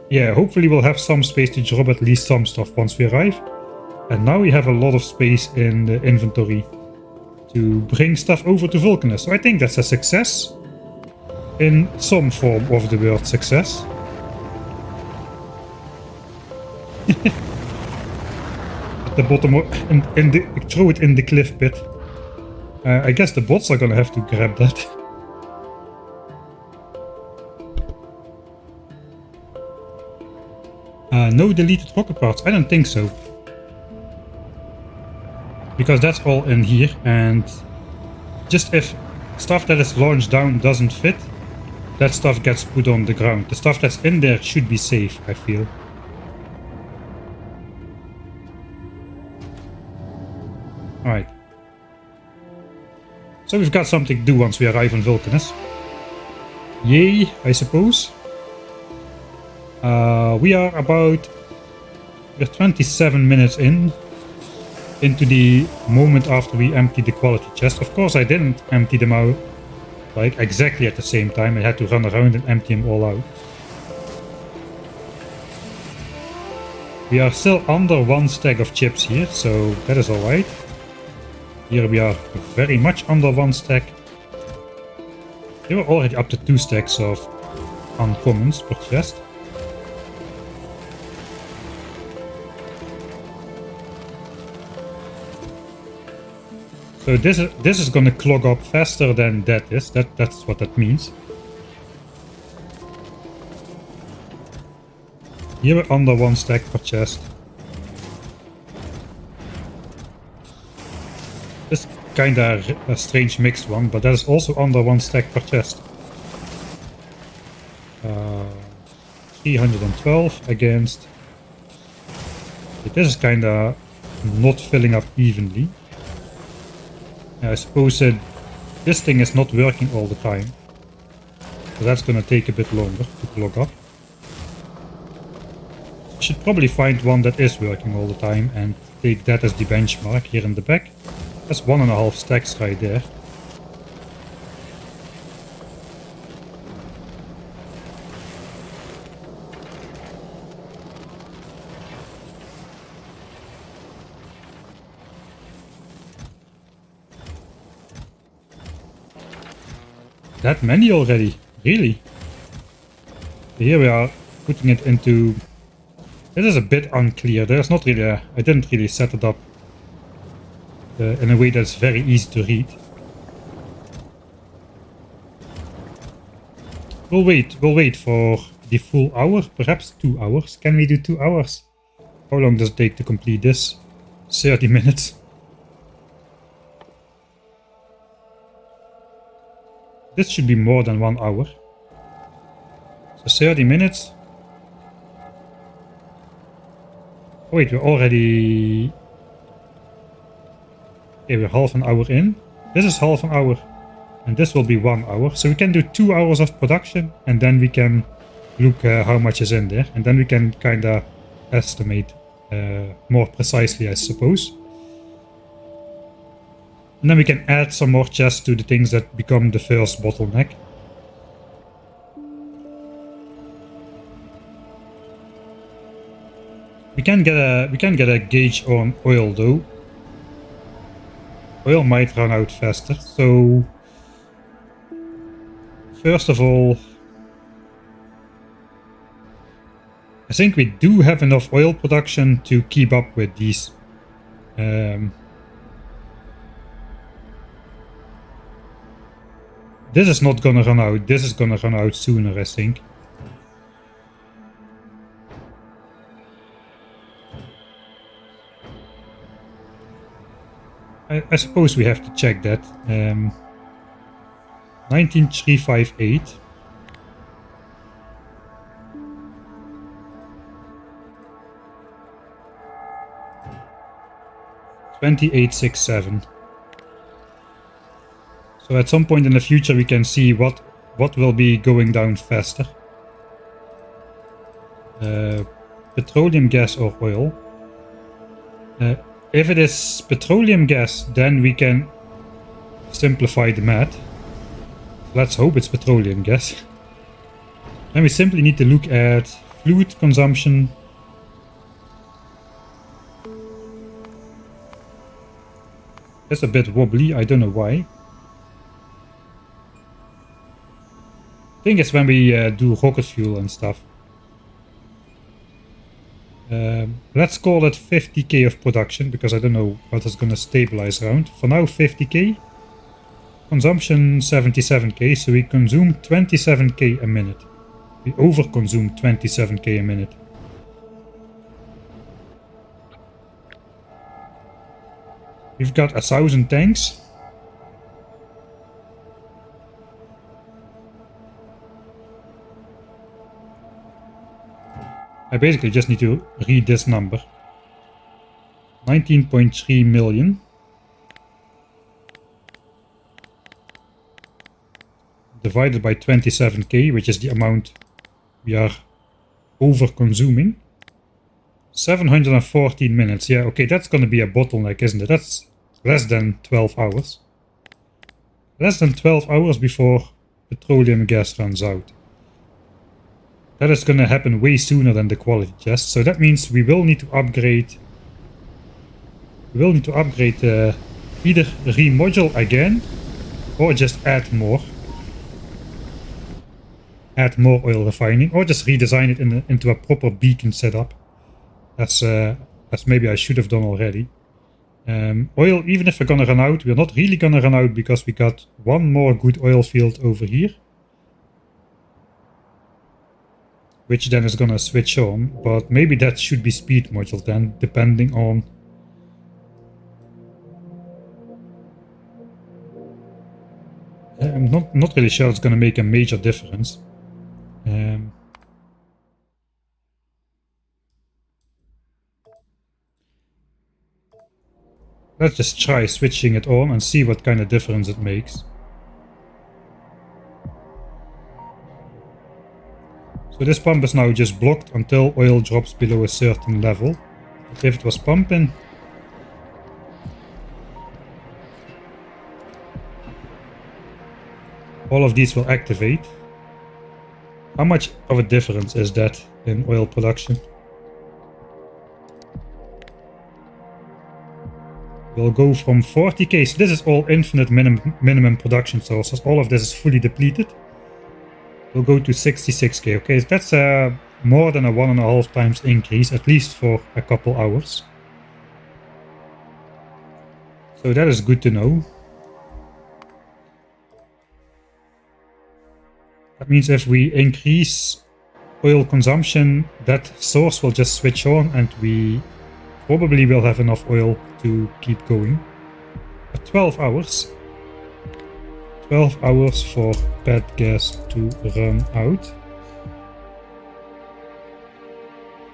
yeah, hopefully we'll have some space to drop at least some stuff once we arrive. And now we have a lot of space in the inventory to bring stuff over to Vulcanus. So I think that's a success. In some form of the word success. At the bottom, throw it in the cliff pit. I guess the bots are gonna have to grab that. No deleted rocket parts? I don't think so. Because that's all in here, and just if stuff that is launched down doesn't fit, that stuff gets put on the ground. The stuff that's in there should be safe, I feel. Alright. So we've got something to do once we arrive on Vulcanus. Yay, I suppose. We're 27 minutes into the moment after we emptied the quality chest. Of course I didn't empty them out like exactly at the same time. I had to run around and empty them all out. We are still under 1 stack of chips here, so that is alright. Here we are very much under 1 stack. They were already up to 2 stacks of uncommons per chest. So this is gonna clog up faster than that is. That's what that means. Here we're under 1 stack per chest. This is kinda a strange mixed one, but that is also under 1 stack per chest. 312 against. This is kinda not filling up evenly. I suppose this thing is not working all the time. So that's gonna take a bit longer to clog up. Should probably find one that is working all the time and take that as the benchmark here in the back. That's 1.5 stacks right there. That many already? Really? Here we are putting it into... This is a bit unclear. There's not really I didn't really set it up in a way that's very easy to read. We'll wait for the full hour, perhaps 2 hours. Can we do 2 hours? How long does it take to complete this? 30 minutes. This should be more than 1 hour. So 30 minutes. Oh wait, we're already... Okay, we're half an hour in. This is half an hour. And this will be 1 hour. So we can do 2 hours of production. And then we can look how much is in there. And then we can kinda estimate more precisely, I suppose. And then we can add some more chests to the things that become the first bottleneck. We can get a gauge on oil though. Oil might run out faster, so first of all, I think we do have enough oil production to keep up with these. This is not gonna run out. This is gonna run out sooner, I think. I suppose we have to check that. 19358. 2867. So at some point in the future we can see what will be going down faster. Petroleum gas or oil. If it is petroleum gas, then we can simplify the math. Let's hope it's petroleum gas. Then we simply need to look at fluid consumption. It's a bit wobbly, I don't know why. I think it's when we do rocket fuel and stuff. Let's call it 50k of production, because I don't know what it's gonna stabilize around. For now, 50k. Consumption 77k, so we consume 27k a minute. We overconsume 27k a minute. We've got 1,000 tanks. I basically just need to read this number. 19.3 million. Divided by 27k, which is the amount we are over-consuming. 714 minutes. Yeah, okay, that's gonna be a bottleneck, isn't it? That's less than 12 hours. Less than 12 hours before petroleum gas runs out. That is gonna happen way sooner than the quality test, so that means we will need to upgrade. We will need to upgrade either remodule again, or just add more. Add more oil refining, or just redesign it into a proper beacon setup. As maybe I should have done already. Oil, even if we're gonna run out, we're not really gonna run out because we got one more good oil field over here. Which then is gonna switch on, but maybe that should be speed module then, depending on... I'm not really sure it's gonna make a major difference. Let's just try switching it on and see what kind of difference it makes. So this pump is now just blocked until oil drops below a certain level. But if it was pumping, all of these will activate. How much of a difference is that in oil production? We'll go from 40k, so this is all infinite minimum production sources. All of this is fully depleted. We'll go to 66k. Okay, so that's more than a 1.5 times increase, at least for a couple hours. So that is good to know. That means if we increase oil consumption, that source will just switch on and we probably will have enough oil to keep going. But 12 hours. 12 hours for bad gas to run out.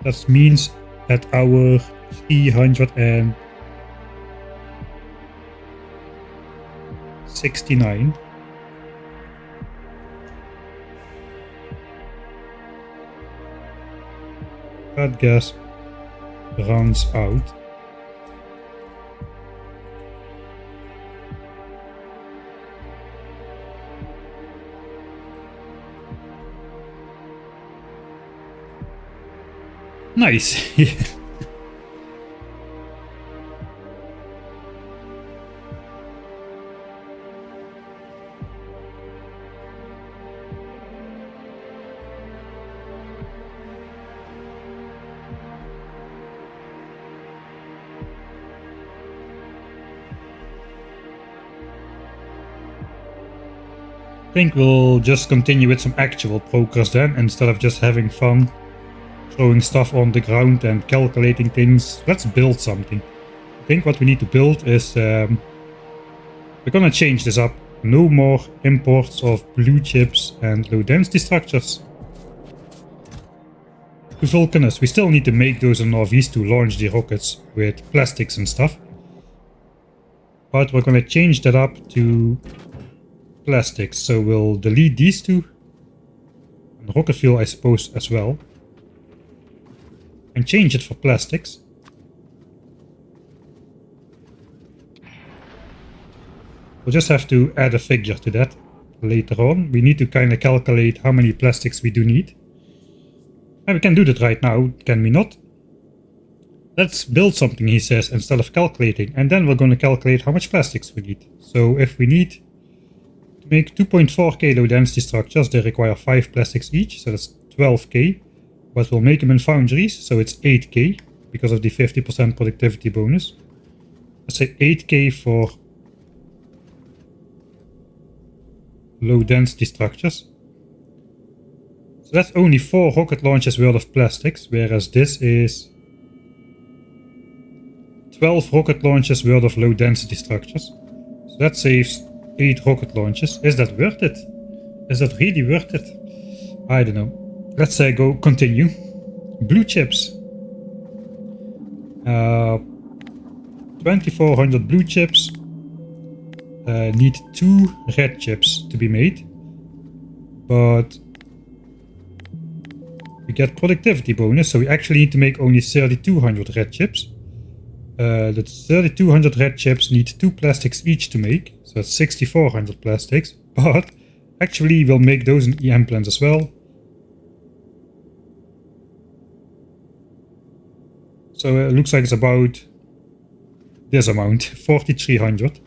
That means at hour 369. Bad gas runs out. Nice. I think we'll just continue with some actual progress then, instead of just having fun throwing stuff on the ground and calculating things. Let's build something. I think what we need to build is we're gonna change this up. No more imports of blue chips and low density structures. To Vulcanus, we still need to make those in RVs to launch the rockets with plastics and stuff. but we're going to change that up to plastics. So we'll delete these two, and rocket fuel I suppose as well, and change it for plastics. We'll just have to add a figure to that later on. We need to kind of calculate how many plastics we do need. And we can do that right now, can we not? Let's build something, he says, instead of calculating. And then we're going to calculate how much plastics we need. So if we need to make 2.4k low density structures, they require 5 plastics each. So that's 12k. But we'll make them in foundries, so it's 8k because of the 50% productivity bonus. Let's say 8k for low density structures. So that's only 4 rocket launches worth of plastics, whereas this is 12 rocket launches worth of low density structures. So that saves 8 rocket launches. Is that worth it? Is that really worth it? I don't know. Let's go continue. Blue chips. 2400 blue chips. Need 2 red chips to be made, but we get productivity bonus, so we actually need to make only 3200 red chips. The 3200 red chips need 2 plastics each to make, so that's 6400 plastics, but actually we'll make those in EM plants as well. So it looks like it's about this amount, 4300.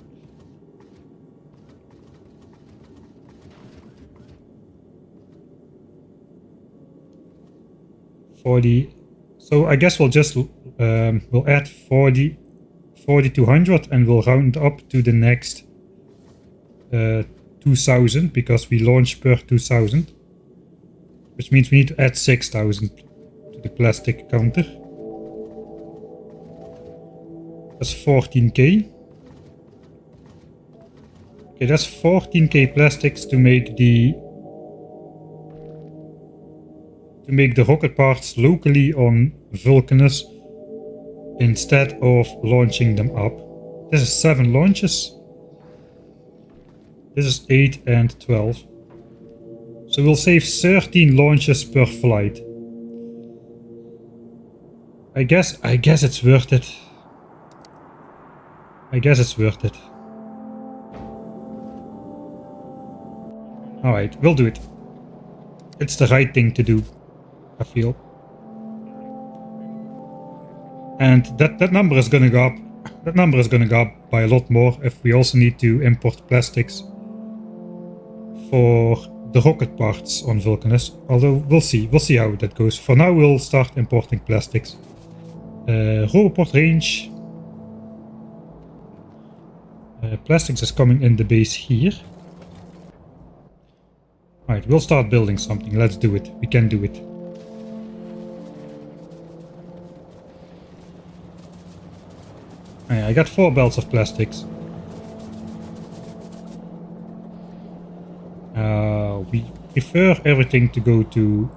So I guess we'll just we'll add 4200 and we'll round up to the next 2000 because we launch per 2000, which means we need to add 6000 to the plastic counter. That's 14k. Okay, that's 14k plastics to make the rocket parts locally on Vulcanus instead of launching them up. This is 7 launches. This is 8 and 12. So we'll save 13 launches per flight. I guess it's worth it. I guess it's worth it. Alright, we'll do it. It's the right thing to do, I feel. And that number is gonna go up. That number is gonna go up by a lot more if we also need to import plastics for the rocket parts on Vulcanus. Although we'll see how that goes. For now we'll start importing plastics. Roboport range. Plastics is coming in the base here. Alright, we'll start building something. Let's do it. We can do it. I got 4 belts of plastics. We prefer everything to go to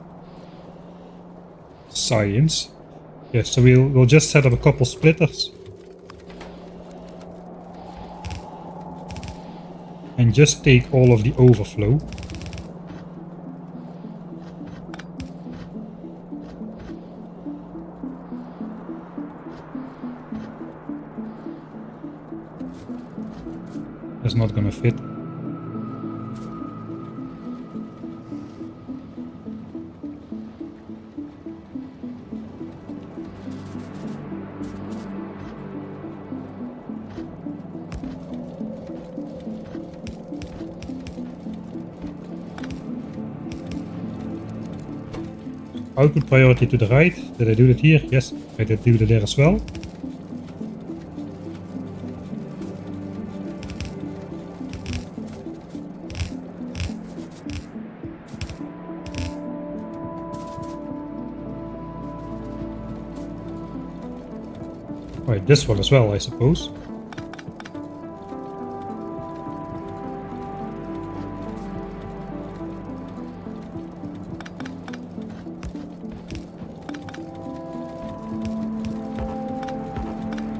science. Yes, so we'll just set up a couple splitters. And just take all of the overflow. That's not gonna fit. Output priority to the right. Did I do that here? Yes, I did do that there as well. Right, this one as well, I suppose.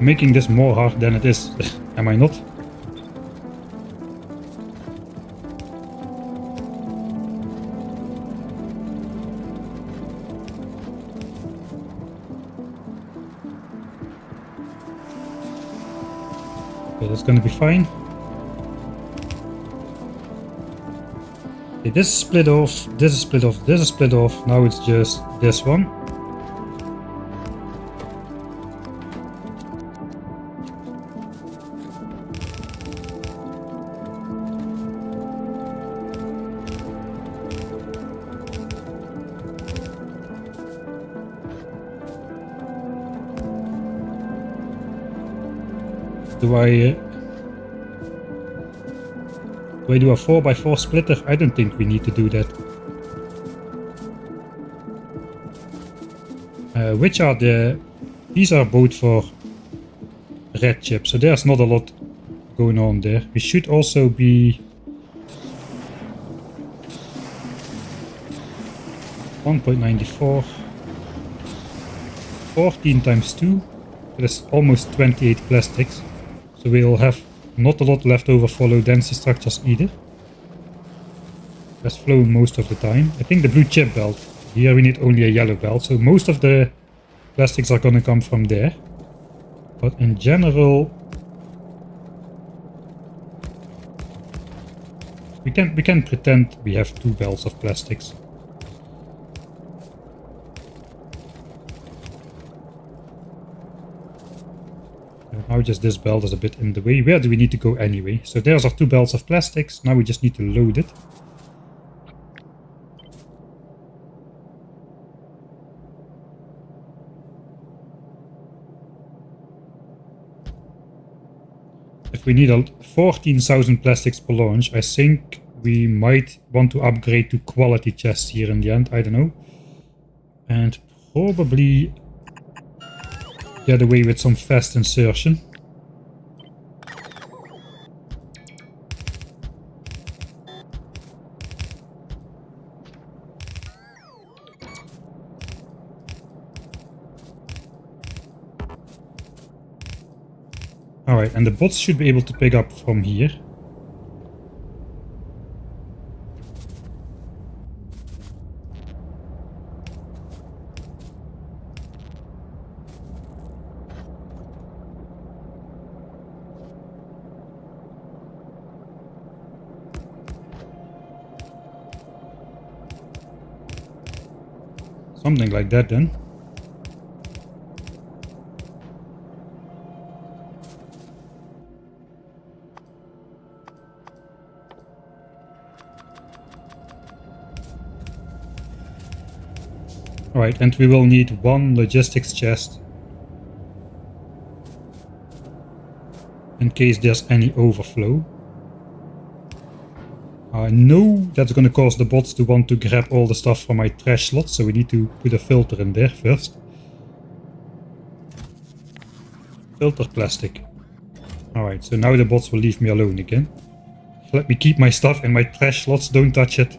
Making this more hard than it is, am I not? that's gonna be fine. Okay, this is split off, this is split off, this is split off. Now it's just this one. Do I do a 4x4 splitter? I don't think we need to do that. Which are these are both for red chips, so there's not a lot going on there. We should also be 1.94, 14 times 2, that's almost 28 plastics. So we'll have not a lot left over for low density structures either. Let's flow most of the time. I think the blue chip belt. Here we need only a yellow belt, so most of the plastics are gonna come from there. But in general, we can pretend we have 2 belts of plastics. Now just this belt is a bit in the way. Where do we need to go anyway? So there's our 2 belts of plastics. Now we just need to load it. If we need 14,000 plastics per launch, I think we might want to upgrade to quality chests here in the end. I don't know. And probably get away with some fast insertion. Alright, and the bots should be able to pick up from here. Something like that then. Alright, and we will need 1 logistics chest in case there's any overflow. I know that's going to cause the bots to want to grab all the stuff from my trash slots, so we need to put a filter in there first. Filter plastic. Alright, so now the bots will leave me alone again. Let me keep my stuff in my trash slots, don't touch it.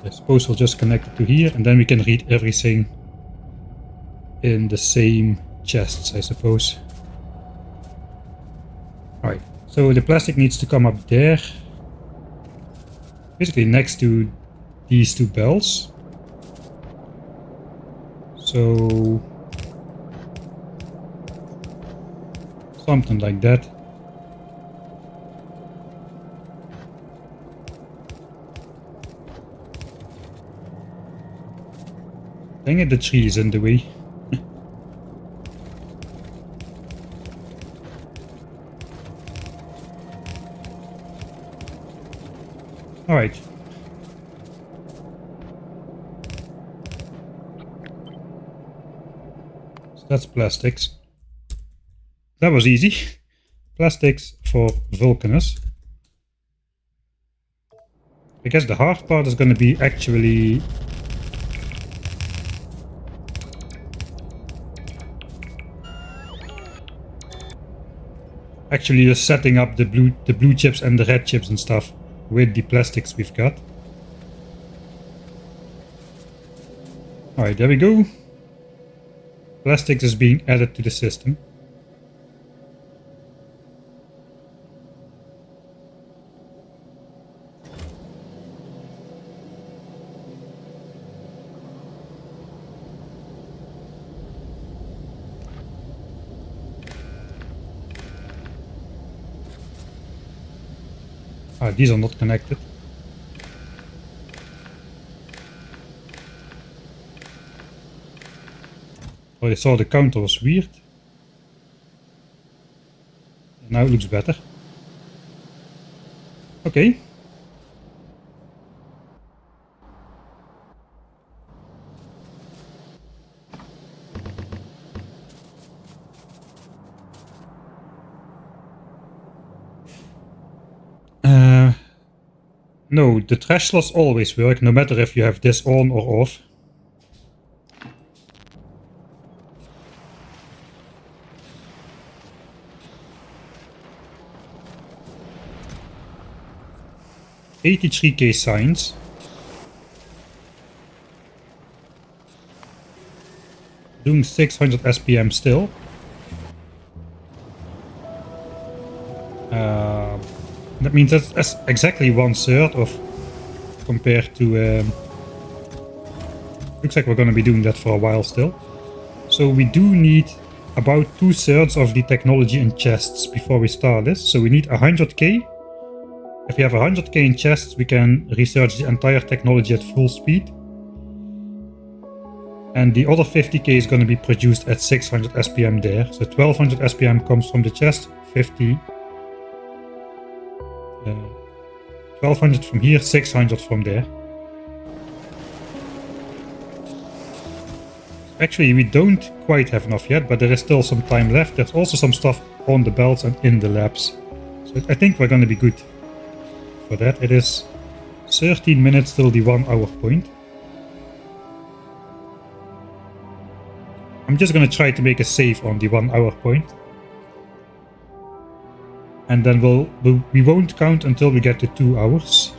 I suppose we'll just connect it to here and then we can read everything in the same chests, I suppose. Alright, so the plastic needs to come up there. Basically next to these 2 belts. So something like that. Dang it, the tree is in the way. Alright. So that's plastics. That was easy. Plastics for Vulcanus. I guess the hard part is going to be actually just setting up the blue chips and the red chips and stuff. with the plastics we've got. Alright, there we go. Plastics is being added to the system. Ah, these are not connected. Oh, I saw the counter was weird. Now it looks better. Okay. No, the trash slots always work, no matter if you have this on or off. $83K signs. Doing 600 SPM still. That means that's exactly 1/3 of compared to. Looks like we're going to be doing that for a while still. So we do need about 2/3 of the technology in chests before we start this. So we need 100K. If we have 100K in chests, we can research the entire technology at full speed. And the other 50K is going to be produced at 600 SPM there. So 1200 SPM comes from the chest, 50. 1200 from here, 600 from there. Actually, we don't quite have enough yet, but there is still some time left. There's also some stuff on the belts and in the labs. So I think we're going to be good for that. It is 13 minutes till the 1 hour point. I'm just going to try to make a save on the 1 hour point. And then we won't count until we get to 2 hours.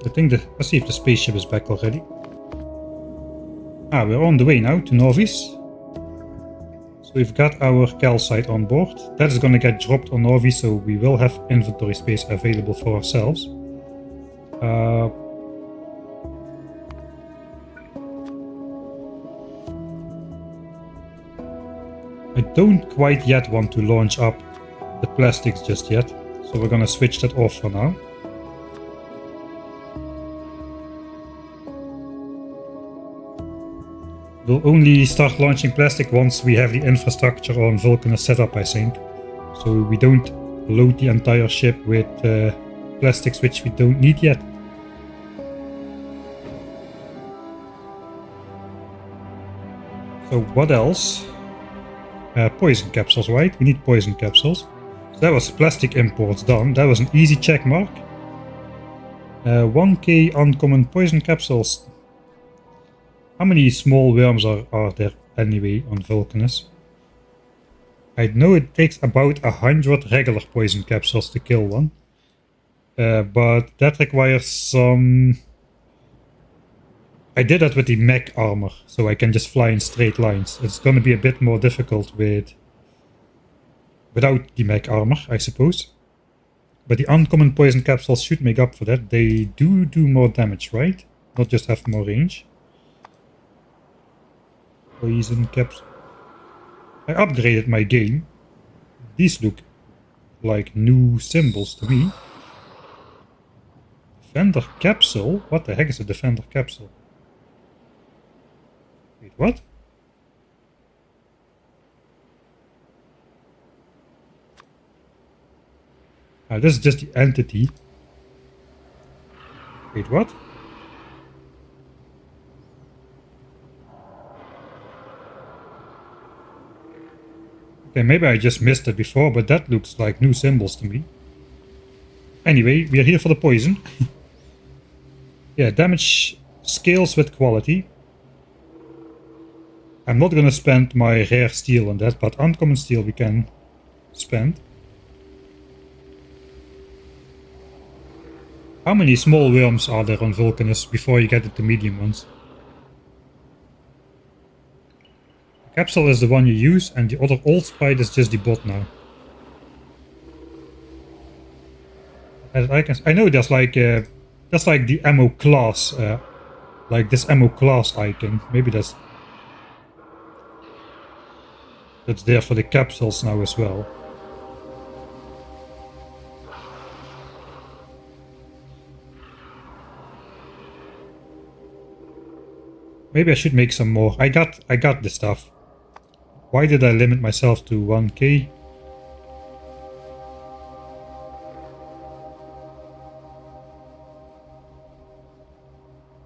I think let's see if the spaceship is back already. Ah, we're on the way now to Novis. So we've got our calcite on board. That is going to get dropped on Novi, so we will have inventory space available for ourselves. I don't quite yet want to launch up the plastics just yet, so we're going to switch that off for now. We'll only start launching plastic once we have the infrastructure on Vulcanus set up, I think. So we don't load the entire ship with plastics which we don't need yet. So what else? Poison capsules, right? We need poison capsules. So that was plastic imports done. That was an easy check mark. 1K uncommon poison capsules. How many small worms are there anyway on Vulcanus? I know it takes about 100 regular poison capsules to kill one. But that requires some... I did that with the mech armor, so I can just fly in straight lines. It's going to be a bit more difficult without the mech armor, I suppose. But the uncommon poison capsules should make up for that. They do more damage, right? Not just have more range. Poison capsule. I upgraded my game. These look like new symbols to me. Defender capsule? What the heck is a defender capsule? Wait, what? Ah, this is just the entity. Wait, what? Okay, maybe I just missed it before, but that looks like new symbols to me. Anyway, we are here for the poison. Yeah, damage scales with quality. I'm not gonna spend my rare steel on that, but uncommon steel we can spend. How many small worms are there on Vulcanus before you get into medium ones? The capsule is the one you use, and the other old sprite is just the bot now. I know there's like the ammo class, like this ammo class icon. Maybe that's there for the capsules now as well. Maybe I should make some more. I got the stuff. Why did I limit myself to 1k?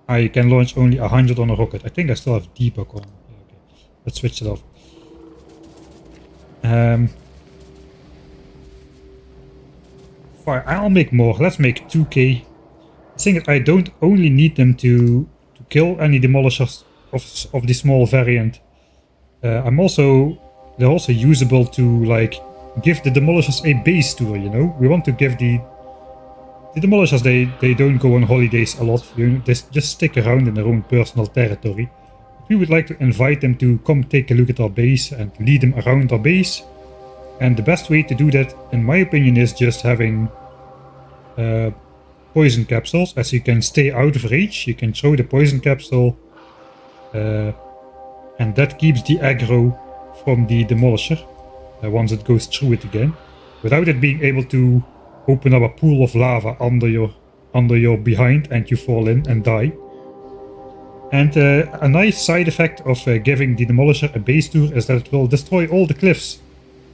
I can launch only 100 on a rocket. I think I still have debug on. Yeah, okay. Let's switch it off. Fine, I'll make more. Let's make 2k. The thing is, I don't only need them to kill any demolishers of the small variant. They're also usable to like give the demolishers a base tour, you know? We want to give the demolishers, they don't go on holidays a lot. They just stick around in their own personal territory. We would like to invite them to come take a look at our base and lead them around our base. And the best way to do that, in my opinion, is just having poison capsules. As you can stay out of reach, you can throw the poison capsule, and that keeps the aggro from the demolisher once it goes through it again, without it being able to open up a pool of lava under your behind and you fall in and die. And a nice side effect of giving the demolisher a base tour is that it will destroy all the cliffs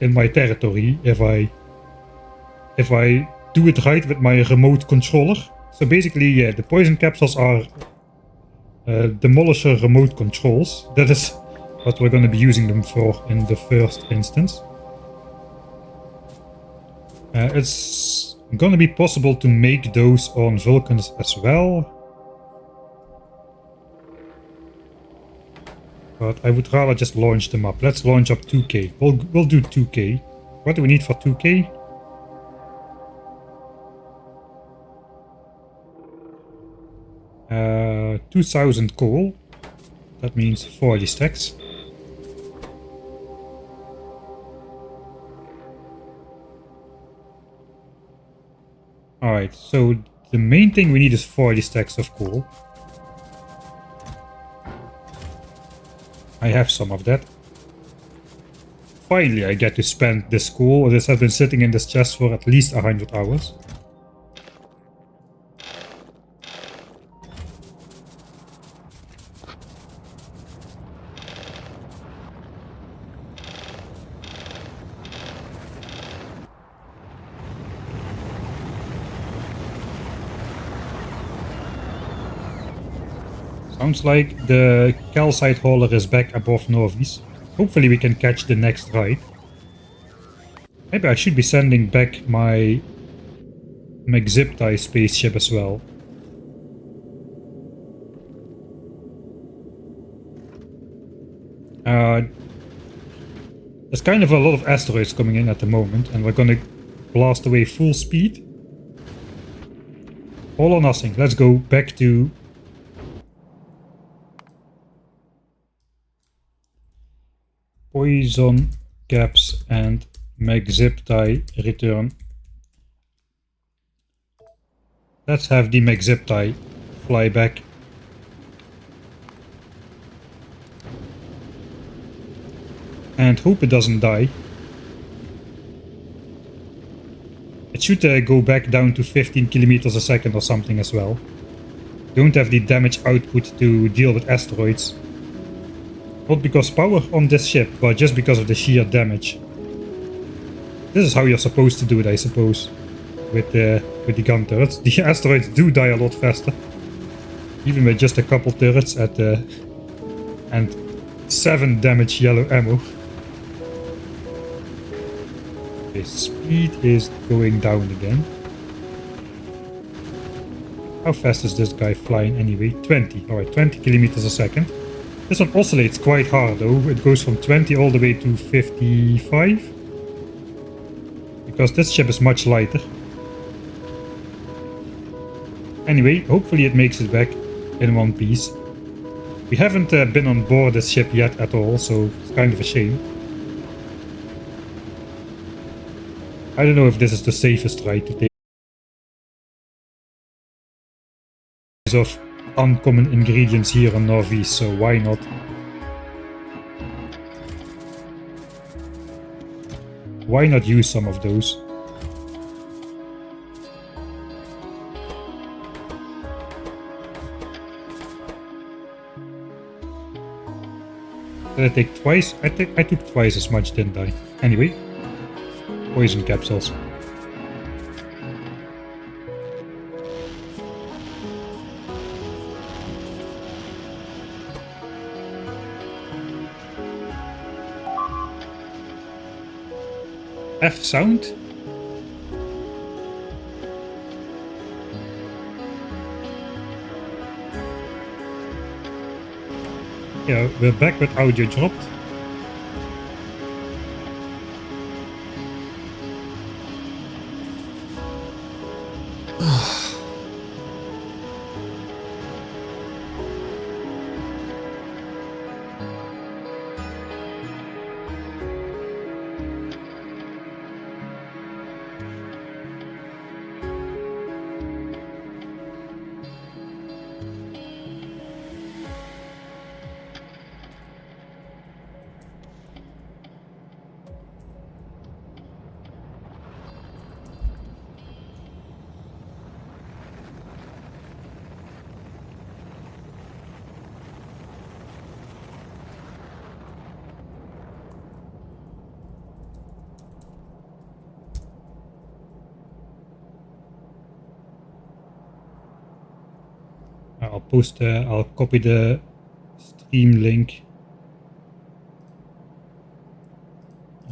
in my territory if I do it right with my remote controller. So basically, yeah, the poison capsules are demolisher remote controls. That is what we're going to be using them for in the first instance. It's going to be possible to make those on Vulcanus as well. But I would rather just launch them up. Let's launch up 2k. We'll do 2k. What do we need for 2k? Uh, 2000 coal. That means 40 stacks. Alright, so the main thing we need is 40 stacks of coal. I have some of that. Finally I get to spend this coal. This has been sitting in this chest for at least 100 hours. Sounds like the calcite hauler is back above Novis. Hopefully we can catch the next ride. Maybe I should be sending back my Megziptai spaceship as well. There's kind of a lot of asteroids coming in at the moment, and we're gonna blast away full speed. All or nothing. Let's go back to poison caps and Megziptai return. Let's have the Megziptai fly back. And hope it doesn't die. It should go back down to 15 kilometers a second or something as well. Don't have the damage output to deal with asteroids. Not because power on this ship, but just because of the sheer damage. This is how you're supposed to do it, I suppose, with the gun turrets. The asteroids do die a lot faster, even with just a couple turrets at and 7 damage yellow ammo. Okay, speed is going down again. How fast is this guy flying anyway? 20. Alright, 20 kilometers a second. This one oscillates quite hard though. It goes from 20 all the way to 55. Because this ship is much lighter. Anyway, hopefully it makes it back in one piece. We haven't been on board this ship yet at all, so it's kind of a shame. I don't know if this is the safest ride to take. Of uncommon ingredients here on Northeast, so why not? Why not use some of those? Did I take twice? I think I took twice as much, didn't I? Anyway, poison capsules. F sound? Yeah, we're back with audio dropped. I'll copy the stream link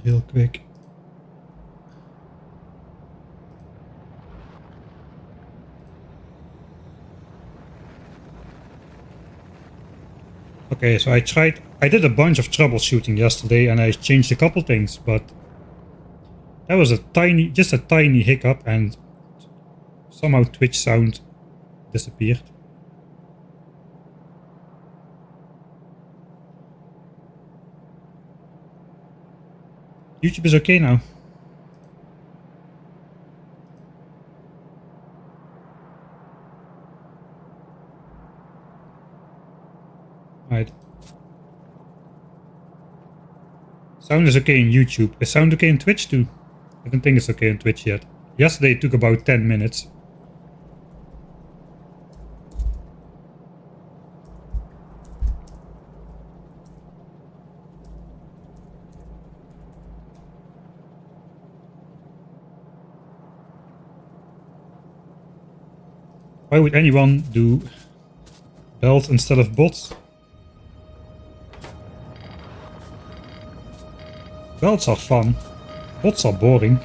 real quick. Okay, so I did a bunch of troubleshooting yesterday and I changed a couple things, but that was just a tiny hiccup and somehow Twitch sound disappeared. YouTube is okay now. Right. Sound is okay in YouTube. Is sound okay in Twitch too? I don't think it's okay in Twitch yet. Yesterday it took about 10 minutes. Why would anyone do belts instead of bots? Belts are fun. Bots are boring.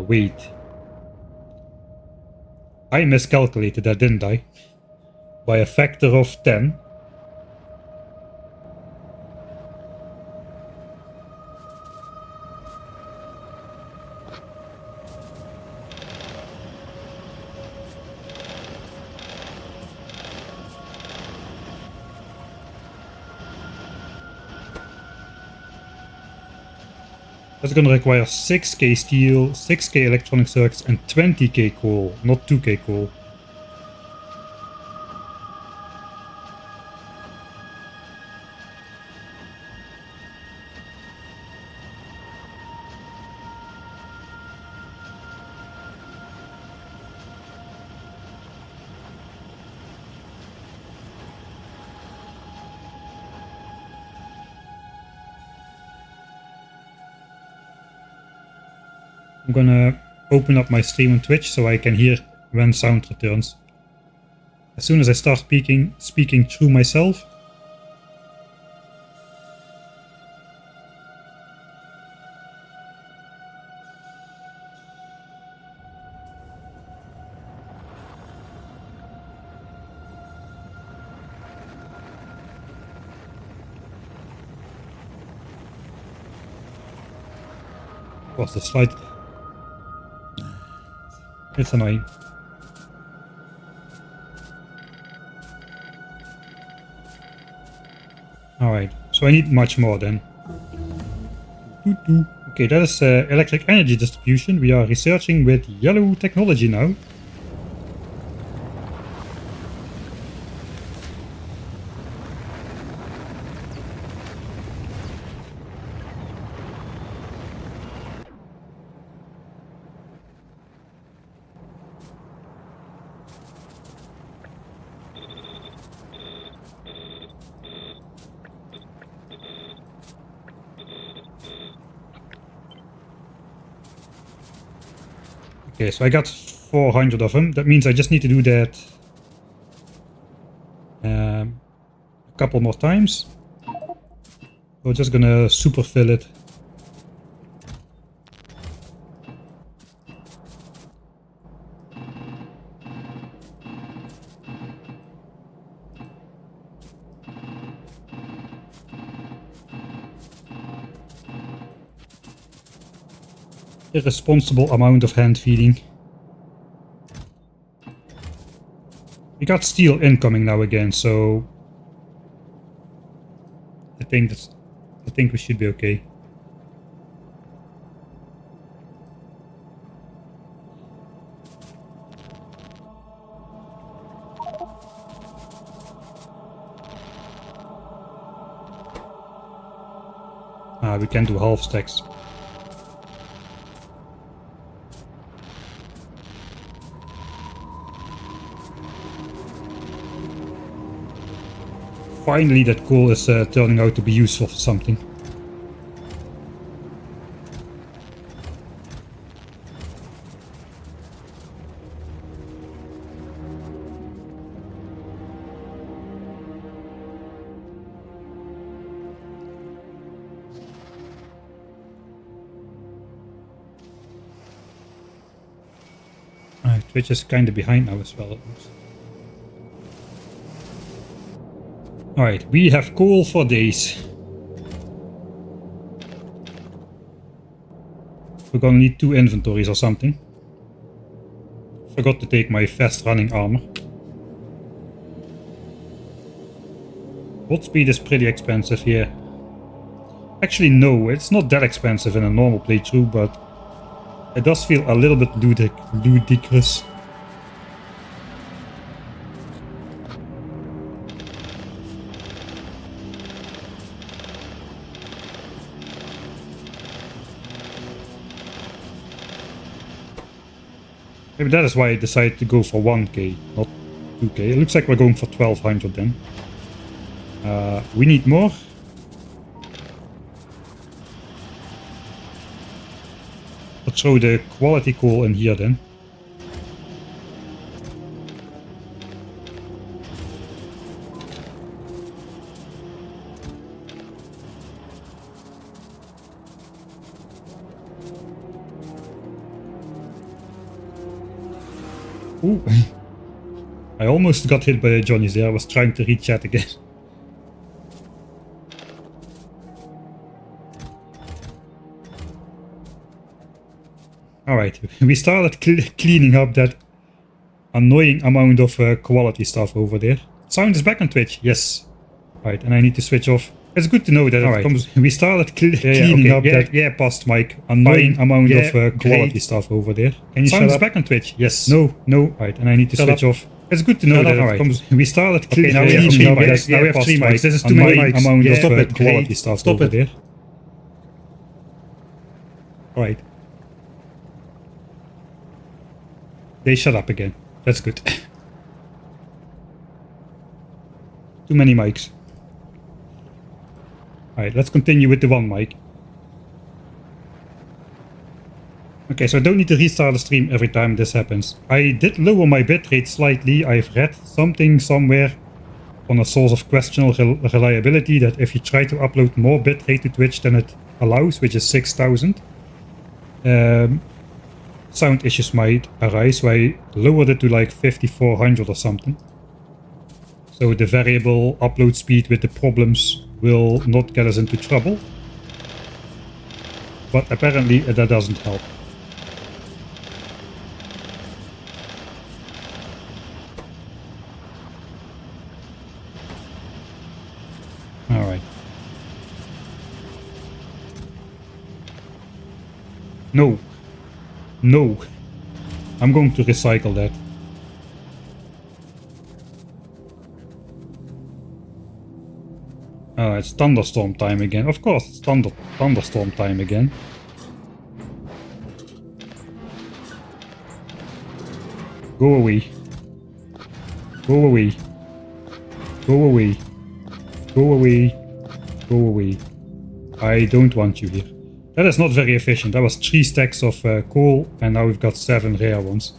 Wait. I miscalculated that, didn't I? By a factor of 10. That's gonna require 6k steel, 6k electronic circuits and 20k coal, not 2k coal. I'm gonna open up my stream on Twitch so I can hear when sound returns. As soon as I start speaking through myself. was the slide. It's annoying. Alright, so I need much more then. Okay, that is electric energy distribution. We are researching with yellow technology now. Okay, so I got 400 of them. That means I just need to do that a couple more times. We're just gonna super fill it. Irresponsible amount of hand feeding. We got steel incoming now again, so I think we should be okay. We can do half stacks. Finally, that coal is turning out to be useful for something. Twitch is kind of behind now as well, it looks. Alright, we have coal for days. We're gonna need 2 inventories or something. Forgot to take my fast running armor. Bolt speed is pretty expensive here. Actually no, it's not that expensive in a normal playthrough, but it does feel a little bit ludicrous. Maybe that is why I decided to go for 1k, not 2k. It looks like we're going for 1200 then. We need more. Let's throw the quality coal in here then. Ooh. I almost got hit by the Johnnies there. I was trying to read chat again. Alright, we started cleaning up that annoying amount of quality stuff over there. Sound is back on Twitch, yes. Right, and I need to switch off. It's good to know that it comes. We started cleaning up that past Mike annoying amount of quality stuff over there. Can you sound is back on Twitch? Yes. No. Right, and I need to switch off. It's good to know that it comes. We started cleaning up that now we have 3 mics. This is too many mics. Amount of quality stuff over there. Right. They shut up again. That's good. Too many mics. Alright, let's continue with the 1 mic. Okay, so I don't need to restart the stream every time this happens. I did lower my bitrate slightly. I've read something somewhere on a source of questionable reliability that if you try to upload more bitrate to Twitch than it allows, which is 6000, sound issues might arise, so I lowered it to like 5400 or something. So the variable upload speed with the problems will not get us into trouble. but apparently that doesn't help. Alright. No. No. I'm going to recycle that. It's thunderstorm time again. Of course, it's thunderstorm time again. Go away. Go away. Go away. Go away. Go away. I don't want you here. That is not very efficient. That was 3 stacks of coal and now we've got 7 rare ones.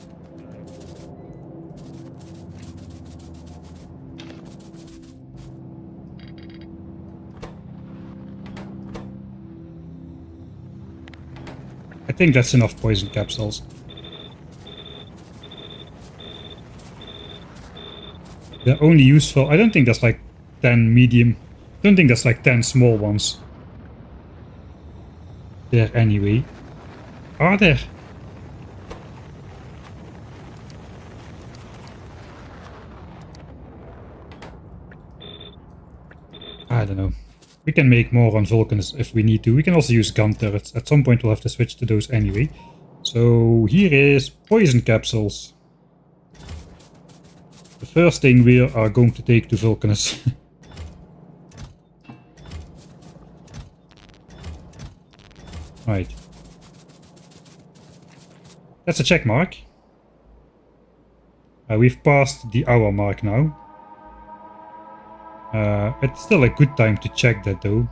I think that's enough poison capsules. They're only useful. I don't think there's like 10 medium. I don't think there's like 10 small ones there anyway. Are there? I don't know. We can make more on Vulcanus if we need to. We can also use gun turrets. At some point we'll have to switch to those anyway. So here is poison capsules. The first thing we are going to take to Vulcanus. Right. That's a check mark. We've passed the hour mark now. It's still a good time to check that though.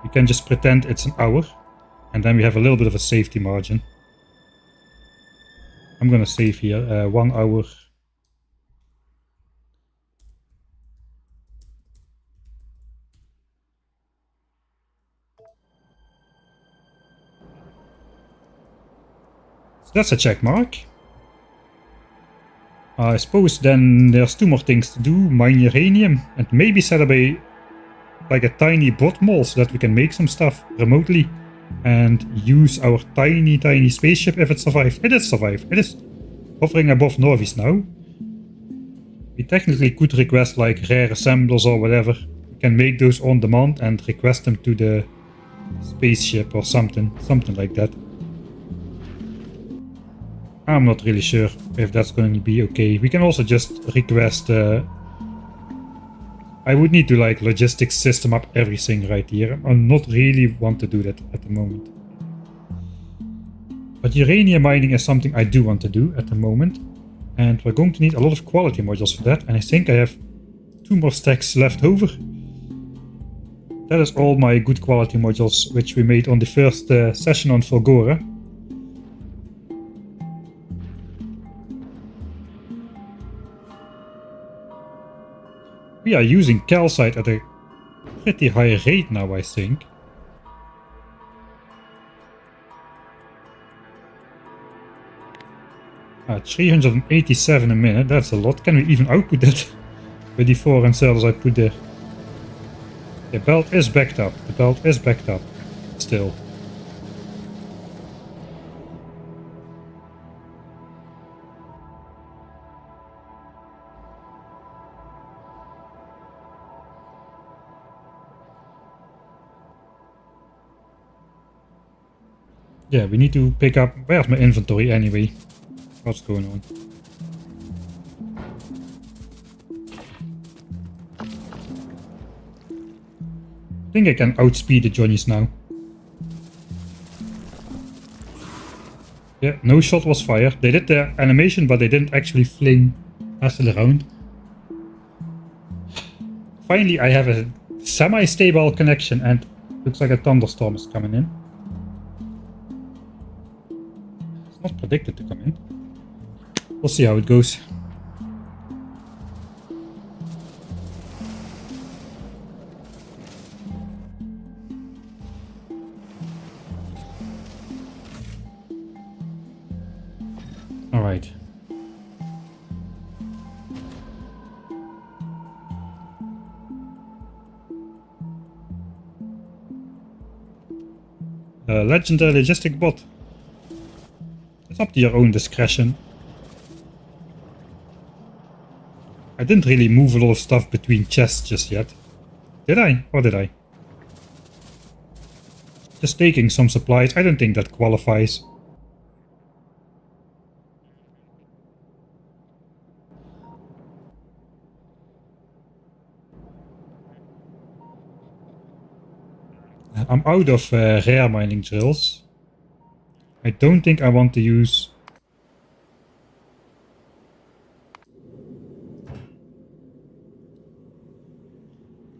We can just pretend it's an hour. And then we have a little bit of a safety margin. I'm gonna save here 1 hour. So that's a check mark. I suppose then there's 2 more things to do. Mine uranium and maybe set up a like a tiny bot mall so that we can make some stuff remotely and use our tiny spaceship if it survives. It is survived. It is hovering above Norvis now. We technically could request like rare assemblers or whatever. We can make those on demand and request them to the spaceship or something like that. I'm not really sure if that's going to be okay. We can also just request... I would need to like logistics system up everything right here. I not really want to do that at the moment. But uranium mining is something I do want to do at the moment. And we're going to need a lot of quality modules for that. And I think I have 2 more stacks left over. That is all my good quality modules which we made on the first session on Fulgora. We are using calcite at a pretty high rate now, I think. At 387 a minute, that's a lot. Can we even output that with the 4 inserters I put there? The belt is backed up. The belt is backed up. Still. Yeah, we need to pick up... Where's my inventory anyway? What's going on? I think I can outspeed the Johnnies now. Yeah, no shot was fired. They did the animation, but they didn't actually fling Hassel around. Finally, I have a semi-stable connection and looks like a thunderstorm is coming in. It's not predicted to come in. We'll see how it goes. All right. Legendary logistic bot. It's up to your own discretion. I didn't really move a lot of stuff between chests just yet. Did I? Or did I? Just taking some supplies. I don't think that qualifies. I'm out of rare mining drills. I don't think I want to use...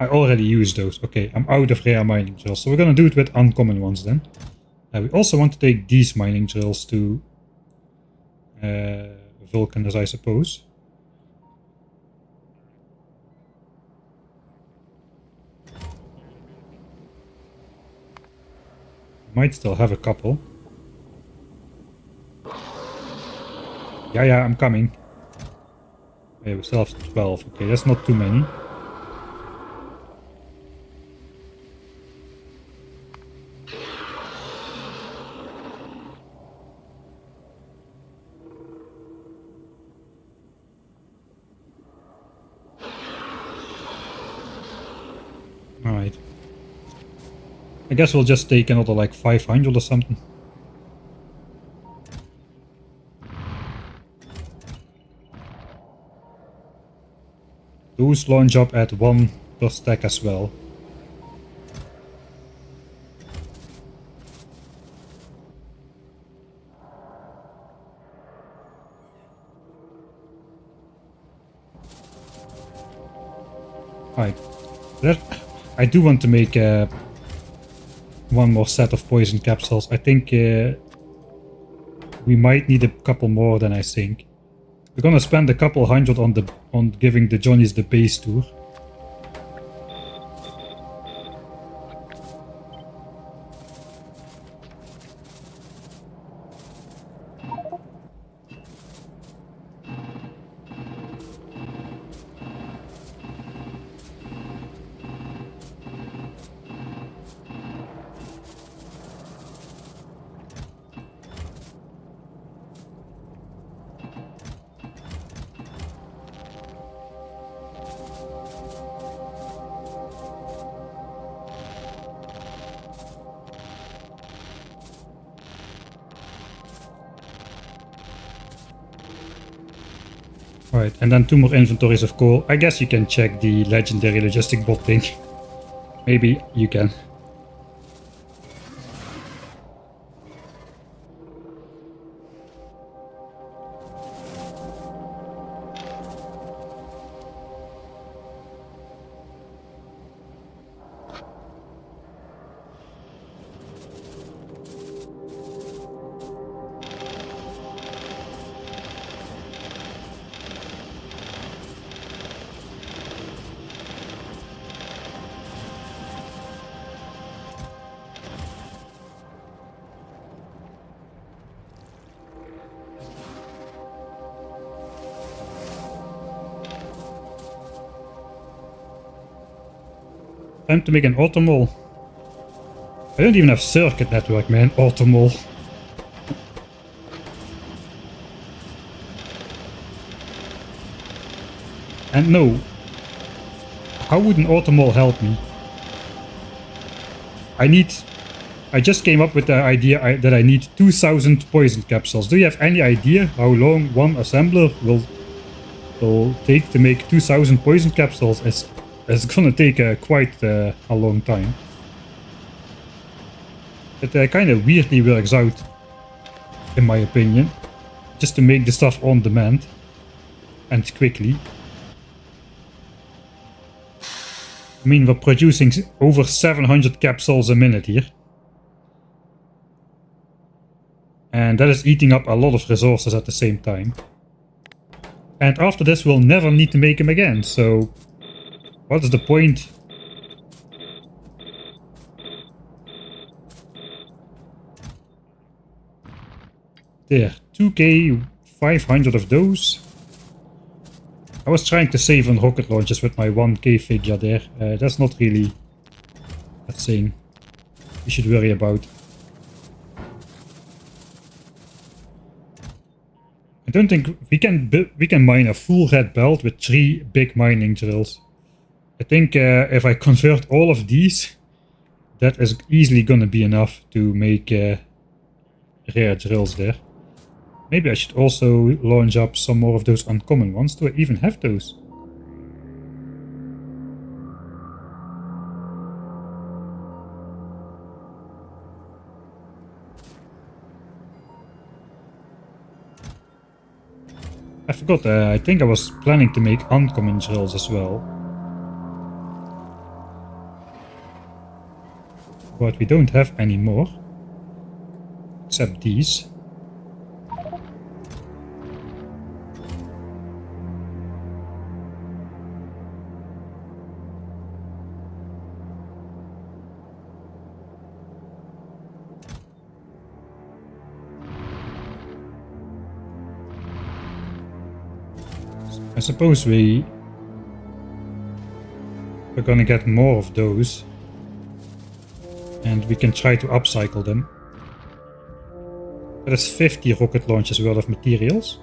I already used those. Okay, I'm out of rare mining drills. So we're gonna do it with uncommon ones then. We also want to take these mining drills to Vulcanus, I suppose. Might still have a couple. Yeah, I'm coming. Okay, we still have 12. Okay, that's not too many. Alright. I guess we'll just take another like 500 or something. Those launch up at 1 per stack as well. Alright. I do want to make one more set of poison capsules. I think we might need a couple more than I think. We're gonna spend a couple hundred on giving the Johnnies the base tour. Alright, and then 2 more inventories of coal. I guess you can check the legendary logistic bot thing. Maybe you can. Time to make an automol. I don't even have circuit network, man. Automol. And no. How would an automol help me? I just came up with the idea that I need 2000 poison capsules. Do you have any idea how long one assembler will take to make 2000 poison capsules? It's gonna take quite a long time. It kind of weirdly works out, in my opinion, just to make the stuff on demand and quickly. I mean, we're producing over 700 capsules a minute here. And that is eating up a lot of resources at the same time. And after this, we'll never need to make them again, so what is the point? There, 2k, 500 of those. I was trying to save on rocket launches with my 1k figure there. That's not really a thing you should worry about. don't think we can mine a full red belt with 3 big mining drills. I think if I convert all of these, that is easily gonna be enough to make rare drills there. Maybe I should also launch up some more of those uncommon ones. Do I even have those? I forgot, I think I was planning to make uncommon drills as well. But we don't have any more. Except these. I suppose we're gonna get more of those. And we can try to upcycle them. That is 50 rocket launches worth of materials.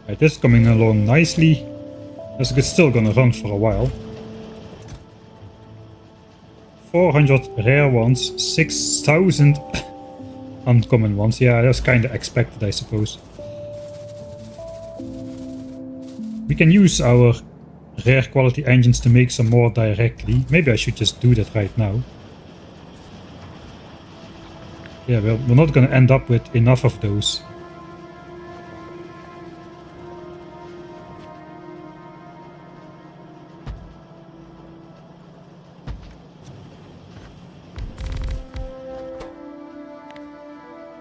Right, this is coming along nicely. This is still gonna run for a while. 400 rare ones, 6,000 uncommon ones. Yeah, that's kinda expected, I suppose. We can use our rare quality engines to make some more directly. Maybe I should just do that right now. Yeah, we're not gonna end up with enough of those.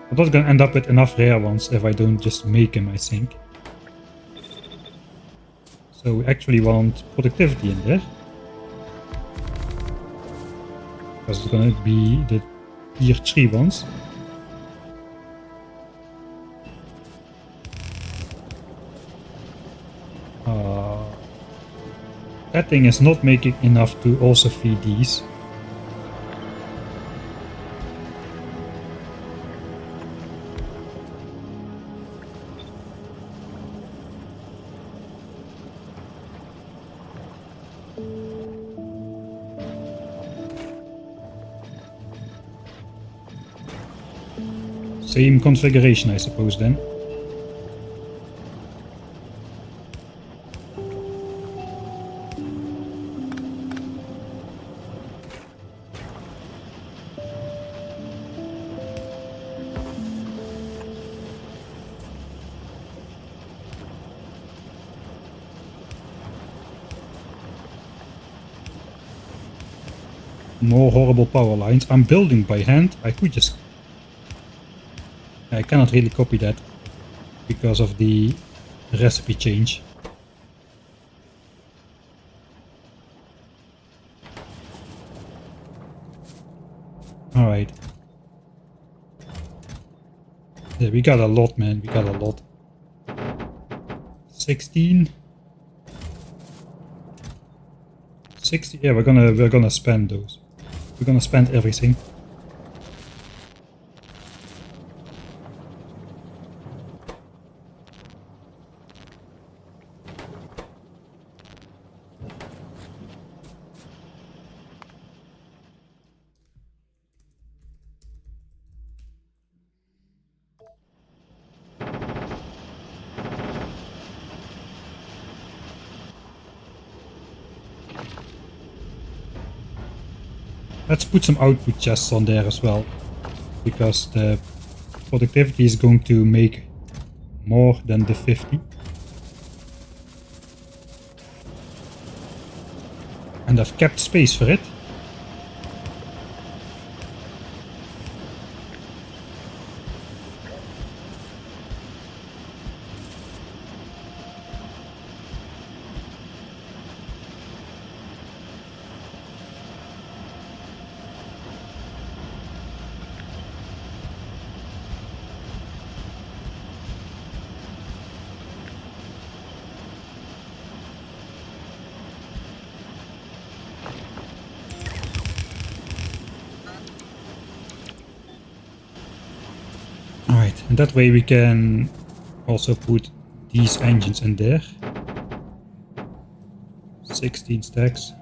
I'm not gonna end up with enough rare ones if I don't just make them, I think. So we actually want productivity in there. Because it's gonna be the tier 3 ones. That thing is not making enough to also feed these. Same configuration, I suppose, then. More horrible power lines. I'm building by hand. I could just... I cannot really copy that because of the recipe change. Alright. Yeah, we got a lot, man. We got a lot. 16. 60. Yeah, we're gonna spend those. We're gonna spend everything. Let's put some output chests on there as well, because the productivity is going to make more than the 50. And I've kept space for it. Right, and that way we can also put these engines in there. 16 stacks.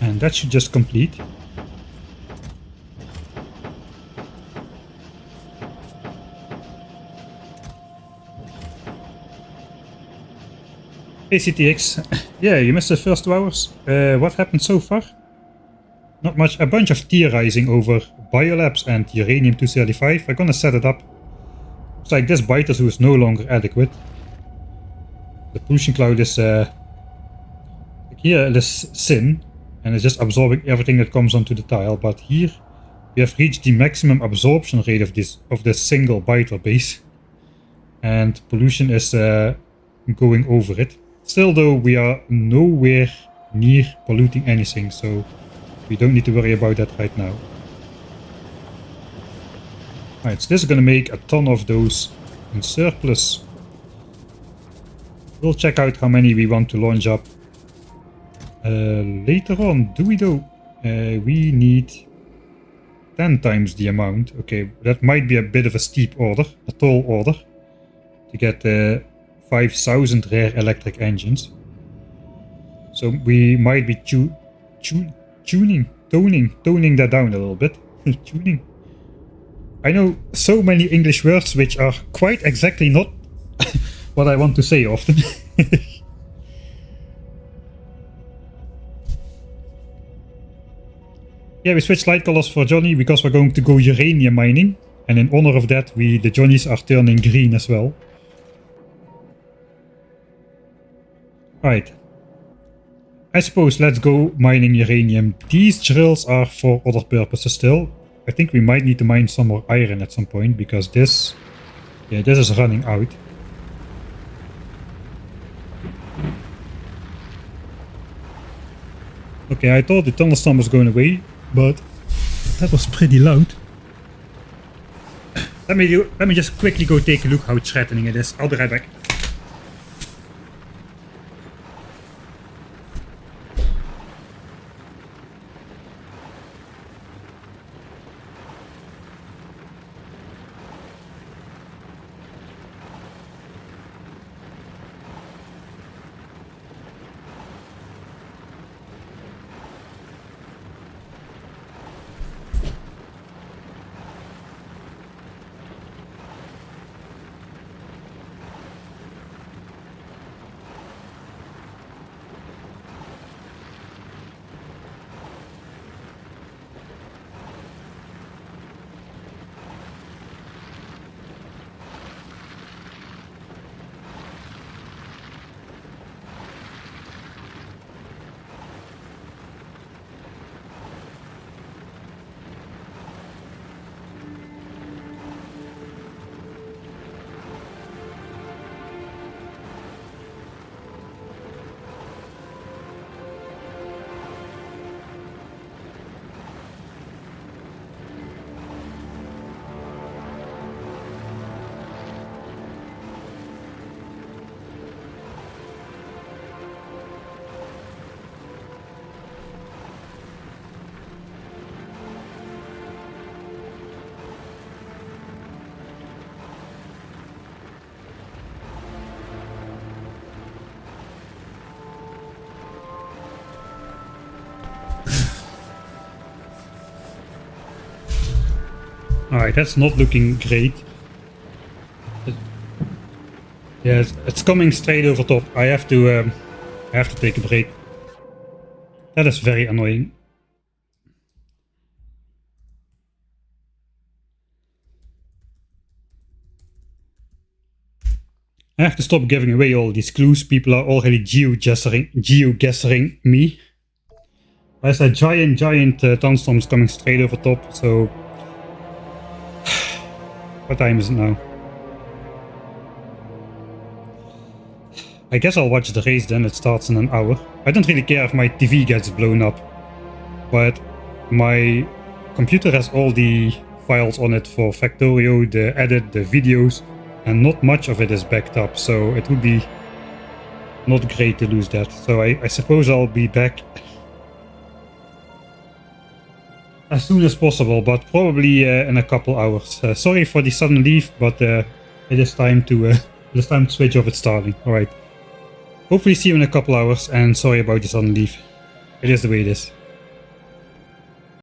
And that should just complete. ACTX, yeah, you missed the first 2 hours. What happened so far? Not much. A bunch of theorizing over Biolabs and Uranium-235. I'm gonna set it up. It's like this biter who is no longer adequate. The pollution cloud is here this sin, and it's just absorbing everything that comes onto the tile. But here we have reached the maximum absorption rate of this single biter base, and pollution is going over it. Still though, we are nowhere near polluting anything, so we don't need to worry about that right now. Alright, so this is gonna make a ton of those in surplus. We'll check out how many we want to launch up later on. Do we though? We need 10 times the amount. Okay, that might be a bit of a steep order, a tall order, to get 5,000 rare electric engines. So we might be toning that down a little bit. Tuning. I know so many English words which are quite exactly not what I want to say often. Yeah, we switched light colors for Johnny because we're going to go uranium mining, and in honor of that the Johnnies are turning green as well. Right. I suppose let's go mining uranium. These drills are for other purposes still. I think we might need to mine some more iron at some point, because this is running out. Okay, I thought the thunderstorm was going away, but that was pretty loud. Let me just quickly go take a look how threatening it is. I'll be right back. Alright, that's not looking great. Yeah, it's coming straight over top. I have to take a break. That is very annoying. I have to stop giving away all these clues. People are already geoguessing me. There's a giant thunderstorm is coming straight over top, so... What time is it now? I guess I'll watch the race then, it starts in an hour. I don't really care if my TV gets blown up, but my computer has all the files on it for Factorio, the edit, the videos, and not much of it is backed up, so it would be not great to lose that. So I suppose I'll be back as soon as possible, but probably in a couple hours. Sorry for the sudden leave, but it is time to switch off at Starling. All right. Hopefully see you in a couple hours, and sorry about the sudden leave. It is the way it is.